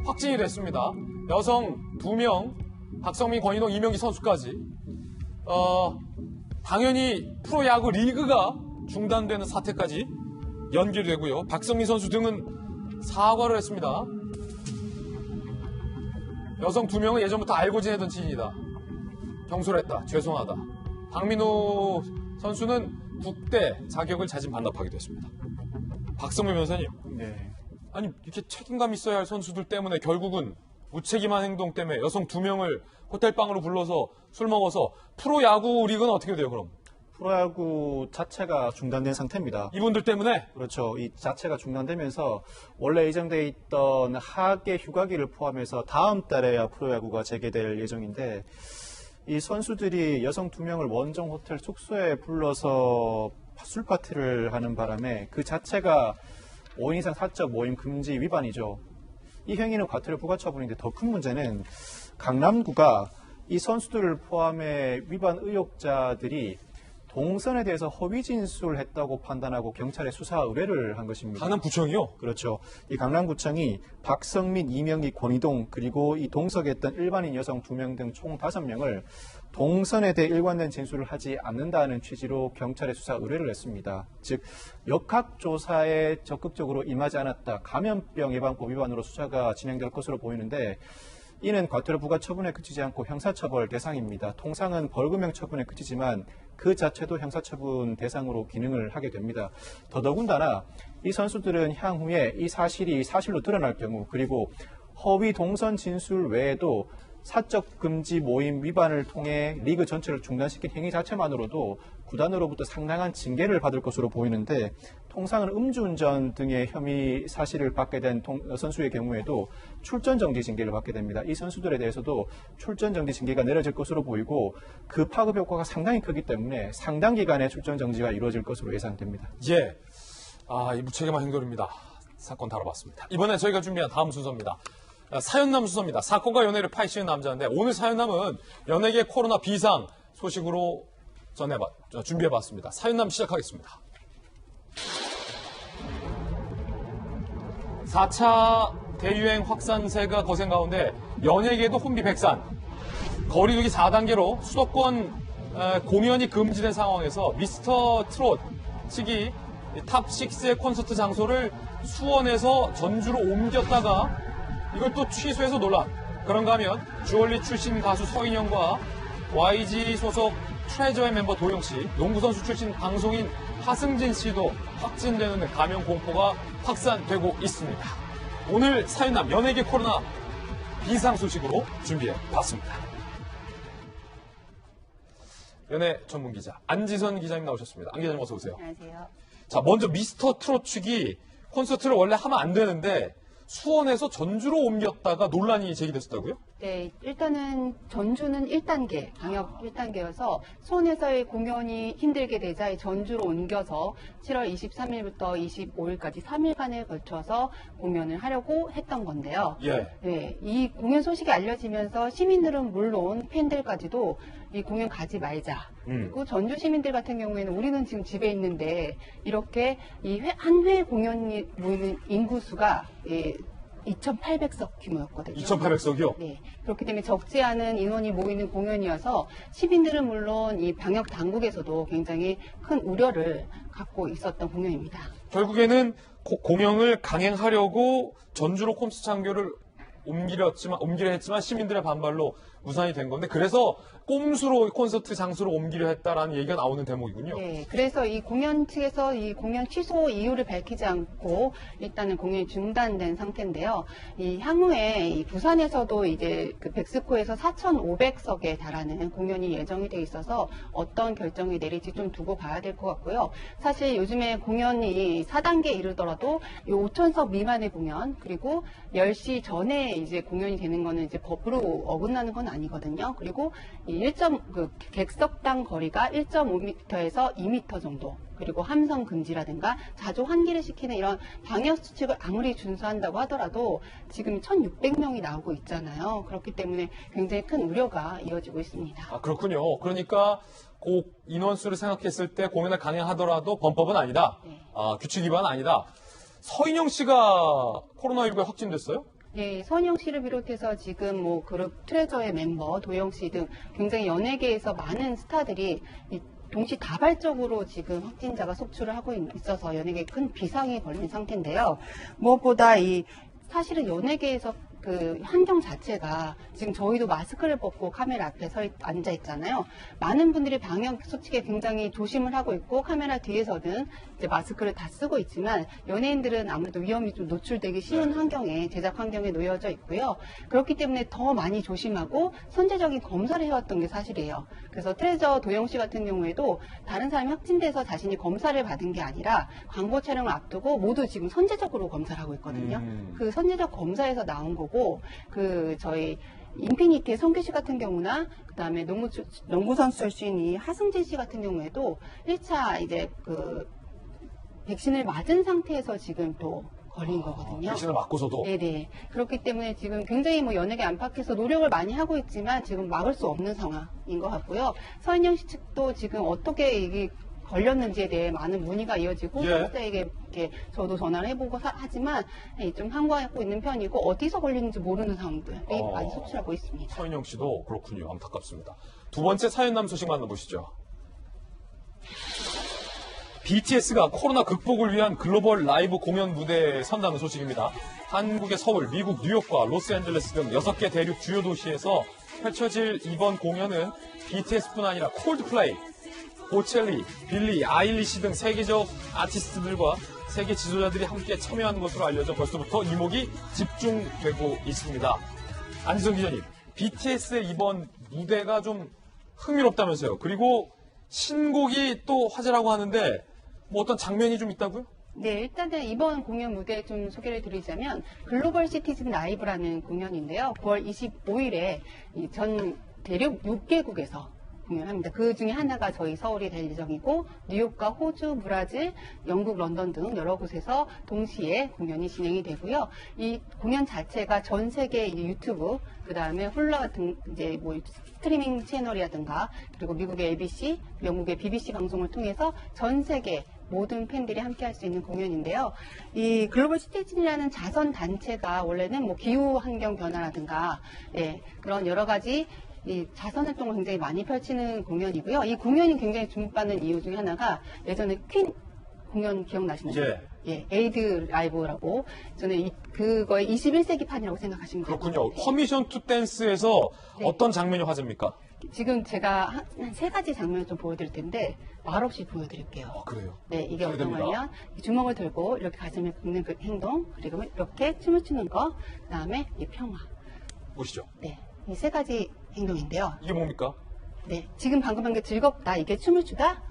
확진이 됐습니다. 여성 2명, 박성민, 권희동, 이명기 선수까지. 당연히 프로야구 리그가 중단되는 사태까지 연결되고요. 박성민 선수 등은 사과를 했습니다. 여성 2명은 예전부터 알고 지내던 지인이다. 경솔했다. 죄송하다. 박민우 선수는 국대 자격을 자진 반납하기도 했습니다. 박성민 변호사님. 네. 아니 이렇게 책임감 있어야 할 선수들 때문에 결국은 무책임한 행동 때문에 여성 2명을 호텔방으로 불러서 술 먹어서 프로야구 리그는 어떻게 돼요 그럼? 프로야구 자체가 중단된 상태입니다. 이분들 때문에? 그렇죠. 이 자체가 중단되면서 원래 예정돼 있던 하계 휴가기를 포함해서 다음 달에야 프로야구가 재개될 예정인데 이 선수들이 여성 2명을 원정 호텔 숙소에 불러서 술 파티를 하는 바람에 그 자체가 5인 이상 사적 모임 금지 위반이죠. 이 행위는 과태료 부과 처분인데 더 큰 문제는 강남구가 이 선수들을 포함해 위반 의혹자들이 동선에 대해서 허위 진술했다고 판단하고 경찰에 수사 의뢰를 한 것입니다. 강남구청이요? 그렇죠. 이 강남구청이 박성민, 이명기, 권희동 그리고 이 동석에 있던 일반인 여성 2명 등 총 5명을 동선에 대해 일관된 진술을 하지 않는다는 취지로 경찰에 수사 의뢰를 했습니다. 즉 역학조사에 적극적으로 임하지 않았다. 감염병 예방법 위반으로 수사가 진행될 것으로 보이는데 이는 과태료 부과 처분에 그치지 않고 형사처벌 대상입니다. 통상은 벌금형 처분에 그치지만 그 자체도 형사처분 대상으로 기능을 하게 됩니다. 더더군다나 이 선수들은 향후에 이 사실이 사실로 드러날 경우 그리고 허위 동선 진술 외에도 사적 금지 모임 위반을 통해 리그 전체를 중단시킨 행위 자체만으로도 구단으로부터 상당한 징계를 받을 것으로 보이는데 통상은 음주운전 등의 혐의 사실을 받게 된 선수의 경우에도 출전 정지 징계를 받게 됩니다. 이 선수들에 대해서도 출전 정지 징계가 내려질 것으로 보이고 그 파급 효과가 상당히 크기 때문에 상당 기간의 출전 정지가 이루어질 것으로 예상됩니다. 예. 이 무책임한 행동입니다. 사건 다뤄봤습니다. 이번에 저희가 준비한 다음 순서입니다. 사연남 순서입니다. 사건과 연예를 파헤치는 남자인데 오늘 사연남은 연예계 코로나 비상 소식으로 준비해봤습니다. 사연남 시작하겠습니다. 4차 대유행 확산세가 거센 가운데 연예계도 혼비백산. 거리두기 4단계로 수도권 공연이 금지된 상황에서 미스터 트롯 측이 탑6의 콘서트 장소를 수원에서 전주로 옮겼다가 이걸 또 취소해서 논란. 그런가 하면 주얼리 출신 가수 서인영과 YG 소속 트레저의 멤버 도영 씨, 농구선수 출신 방송인 하승진 씨도 확진되는 감염 공포가 확산되고 있습니다. 오늘 사연남 연예계 코로나 비상 소식으로 준비해봤습니다. 연예 전문 기자 안지선 기자님 나오셨습니다. 안 기자님 어서 오세요. 안녕하세요. 자, 먼저 미스터 트롯 측이 콘서트를 원래 하면 안 되는데 수원에서 전주로 옮겼다가 논란이 제기됐었다고요? 네, 일단은 전주는 1단계, 방역 1단계여서 수원에서의 공연이 힘들게 되자 전주로 옮겨서 7월 23일부터 25일까지 3일간에 걸쳐서 공연을 하려고 했던 건데요. 예. 네, 이 공연 소식이 알려지면서 시민들은 물론 팬들까지도 이 공연 가지 말자. 그리고 전주 시민들 같은 경우에는 우리는 지금 집에 있는데 이렇게 이 한 회 공연이 모이는 인구수가 2,800석 규모였거든요. 2,800석이요? 네. 그렇기 때문에 적지 않은 인원이 모이는 공연이어서 시민들은 물론 이 방역 당국에서도 굉장히 큰 우려를 갖고 있었던 공연입니다. 결국에는 공연을 강행하려고 전주로 콘서트 장소를 옮기려 했지만 시민들의 반발로 무산이 된 건데 그래서 꼼수로 콘서트 장소를 옮기려 했다라는 얘기가 나오는 대목이군요. 네, 그래서 이 공연 측에서 이 공연 취소 이유를 밝히지 않고 일단은 공연이 중단된 상태인데요. 이 향후에 이 부산에서도 이제 그 백스코에서 4,500석에 달하는 공연이 예정이 돼 있어서 어떤 결정이 내릴지 좀 두고 봐야 될 것 같고요. 사실 요즘에 공연이 4단계에 이르더라도 이 5,000석 미만의 공연 그리고 10시 전에 이제 공연이 되는 거는 이제 법으로 어긋나는 건 아니거든요. 그리고 이 객석당 거리가 1.5m에서 2m 정도 그리고 함성 금지라든가 자주 환기를 시키는 이런 방역 수칙을 아무리 준수한다고 하더라도 지금 1,600명이 나오고 있잖아요. 그렇기 때문에 굉장히 큰 우려가 이어지고 있습니다. 아, 그렇군요. 그러니까 그 인원수를 생각했을 때 공연을 강행하더라도 범법은 아니다. 네. 규칙 위반은 아니다. 서인영 씨가 코로나19에 확진됐어요? 네, 서인영 씨를 비롯해서 지금 뭐 그룹 트레저의 멤버 도영 씨 등 굉장히 연예계에서 많은 스타들이 동시다발적으로 지금 확진자가 속출을 하고 있어서 연예계에 큰 비상이 걸린 상태인데요. 무엇보다 사실은 연예계에서 그 환경 자체가 지금 저희도 마스크를 벗고 카메라 앞에 앉아 있잖아요. 많은 분들이 방역 수칙에 굉장히 조심을 하고 있고 카메라 뒤에서는 이제 마스크를 다 쓰고 있지만 연예인들은 아무래도 위험이 좀 노출되기 쉬운 환경에 제작 환경에 놓여져 있고요. 그렇기 때문에 더 많이 조심하고 선제적인 검사를 해왔던 게 사실이에요. 그래서 트레저 도영 씨 같은 경우에도 다른 사람이 확진돼서 자신이 검사를 받은 게 아니라 광고 촬영을 앞두고 모두 지금 선제적으로 검사를 하고 있거든요. 그 선제적 검사에서 나온 거고 저희 인피니티의 성규 씨 같은 경우나 그다음에 농구 선수 출신이 하승진 씨 같은 경우에도 1차 이제 백신을 맞은 상태에서 지금 또 걸린 거거든요. 백신을 맞고서도? 네네. 그렇기 때문에 지금 굉장히 연예계 안팎에서 노력을 많이 하고 있지만 지금 막을 수 없는 상황인 것 같고요. 서인영 씨 측도 지금 어떻게 이게 걸렸는지에 대해 많은 문의가 이어지고 선수에게 이렇게 저도 전화를 해보고 하지만 좀 항거하고 있는 편이고 어디서 걸리는지 모르는 상황들이 많이 속출하고 있습니다. 서인영 씨도 그렇군요. 안타깝습니다. 두 번째 사연남 소식 만나보시죠. BTS가 코로나 극복을 위한 글로벌 라이브 공연 무대에 선다는 소식입니다. 한국의 서울, 미국 뉴욕과 로스앤젤레스 등 6개 대륙 주요 도시에서 펼쳐질 이번 공연은 BTS뿐 아니라 콜드플레이, 보첼리, 빌리, 아일리시 등 세계적 아티스트들과 세계 지도자들이 함께 참여하는 것으로 알려져 벌써부터 이목이 집중되고 있습니다. 안지성 기자님, BTS의 이번 무대가 좀 흥미롭다면서요. 그리고 신곡이 또 화제라고 하는데 뭐 어떤 장면이 좀 있다고요? 네, 일단은 이번 공연 무대 좀 소개를 드리자면 글로벌 시티즌 라이브라는 공연인데요. 9월 25일에 전 대륙 6개국에서 공연합니다. 그 중에 하나가 저희 서울이 될 예정이고 뉴욕과 호주, 브라질, 영국, 런던 등 여러 곳에서 동시에 공연이 진행이 되고요. 이 공연 자체가 전 세계 유튜브, 그 다음에 훌라 같은 이제 뭐 스트리밍 채널이라든가 그리고 미국의 ABC, 영국의 BBC 방송을 통해서 전 세계 모든 팬들이 함께 할 수 있는 공연인데요. 이 글로벌 시티즌이라는 자선 단체가 원래는 뭐 기후 환경 변화라든가 그런 여러 가지 이 자선 활동을 굉장히 많이 펼치는 공연이고요. 이 공연이 굉장히 주목받는 이유 중에 하나가 예전에 퀸 공연 기억나시나요? 예, 에이드 라이브라고 저는 그거의 21세기판이라고 생각하시면 돼요. 그렇군요. 퍼미션 투 댄스에서 어떤 장면이 화제입니까? 지금 제가 한 세 가지 장면을 좀 보여드릴 텐데 말없이 보여드릴게요. 그래요? 네, 이게 어떤 거냐면 주먹을 들고 이렇게 가슴을 긁는 그 행동, 그리고 이렇게 춤을 추는 거, 그다음에 이 평화. 보시죠. 네, 이 세 가지 행동인데요. 이게 뭡니까? 네, 지금 방금 한 게 즐겁다, 이게 춤을 추다,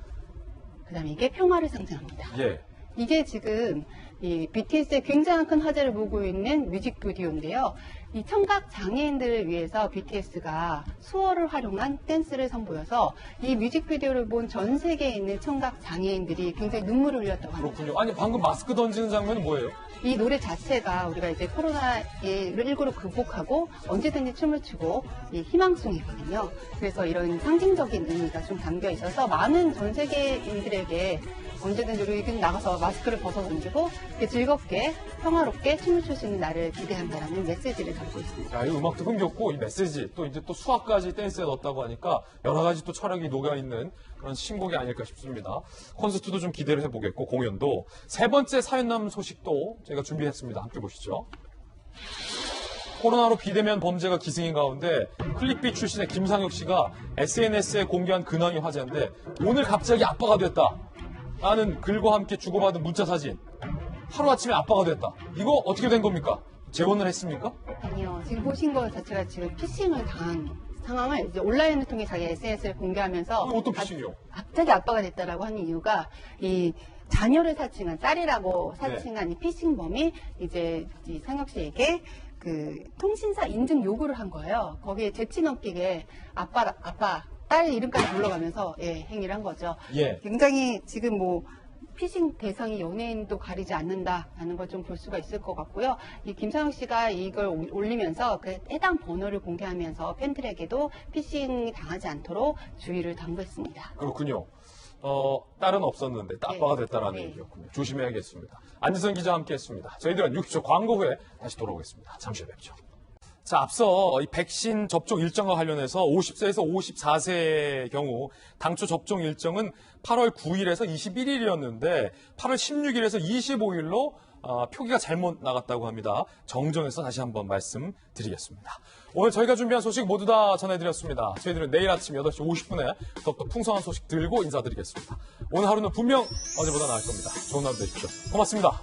그다음에 이게 평화를 상징합니다. 예. 이게 지금 이 BTS의 굉장히 큰 화제를 보고 있는 뮤직비디오인데요. 이 청각 장애인들을 위해서 BTS가 수어를 활용한 댄스를 선보여서 이 뮤직비디오를 본 전 세계에 있는 청각 장애인들이 굉장히 눈물을 흘렸다고 합니다. 그렇군요. 아니 방금 마스크 던지는 장면은 뭐예요? 이 노래 자체가 우리가 이제 코로나19를 극복하고 언제든지 춤을 추고 이 희망송이거든요. 그래서 이런 상징적인 의미가 좀 담겨 있어서 많은 전 세계인들에게 언제든지 우리 나가서 마스크를 벗어 던지고 즐겁게 평화롭게 춤을 출 수 있는 날을 기대한다라는 메시지를 담고 있습니다. 야, 이 음악도 흥겹고 이 메시지 또 이제 또 수학까지 댄스에 넣었다고 하니까 여러 가지 또 철학이 녹아 있는 그런 신곡이 아닐까 싶습니다. 콘서트도 좀 기대를 해보겠고 공연도 세 번째 사연남 소식도 저희가 준비했습니다. 함께 보시죠. 코로나로 비대면 범죄가 기승인 가운데 클릭비 출신의 김상혁 씨가 SNS에 공개한 근황이 화제인데 오늘 갑자기 아빠가 됐다. 라는 글과 함께 주고받은 문자 사진. 하루아침에 아빠가 됐다. 이거 어떻게 된 겁니까? 재혼을 했습니까? 아니요. 지금 보신 것 자체가 지금 피싱을 당한 상황을 이제 온라인을 통해 자기 SNS를 공개하면서 어떤 피싱이요? 갑자기 아빠가 됐다라고 하는 이유가 이 자녀를 사칭한 딸이라고 사칭한 이 피싱범이 이제 이 상혁 씨에게 그 통신사 인증 요구를 한 거예요. 거기에 재치 넘기게 아빠 딸 이름까지 불러가면서 행위를 한 거죠. 예. 굉장히 지금 뭐 피싱 대상이 연예인도 가리지 않는다라는 걸 좀 볼 수가 있을 것 같고요. 이 김상혁 씨가 이걸 올리면서 그 해당 번호를 공개하면서 팬들에게도 피싱이 당하지 않도록 주의를 당부했습니다. 그렇군요. 딸은 없었는데 아빠가 됐다라는 얘기였군요. 조심해야겠습니다. 안지선 기자와 함께했습니다. 저희들은 60초 광고 후에 다시 돌아오겠습니다. 잠시 후에 뵙죠. 자, 앞서 이 백신 접종 일정과 관련해서 50세에서 54세의 경우 당초 접종 일정은 8월 9일에서 21일이었는데 8월 16일에서 25일로 표기가 잘못 나갔다고 합니다. 정정해서 다시 한번 말씀드리겠습니다. 오늘 저희가 준비한 소식 모두 다 전해드렸습니다. 저희들은 내일 아침 8시 50분에 더욱더 풍성한 소식 들고 인사드리겠습니다. 오늘 하루는 분명 어제보다 나을 겁니다. 좋은 하루 되십시오. 고맙습니다.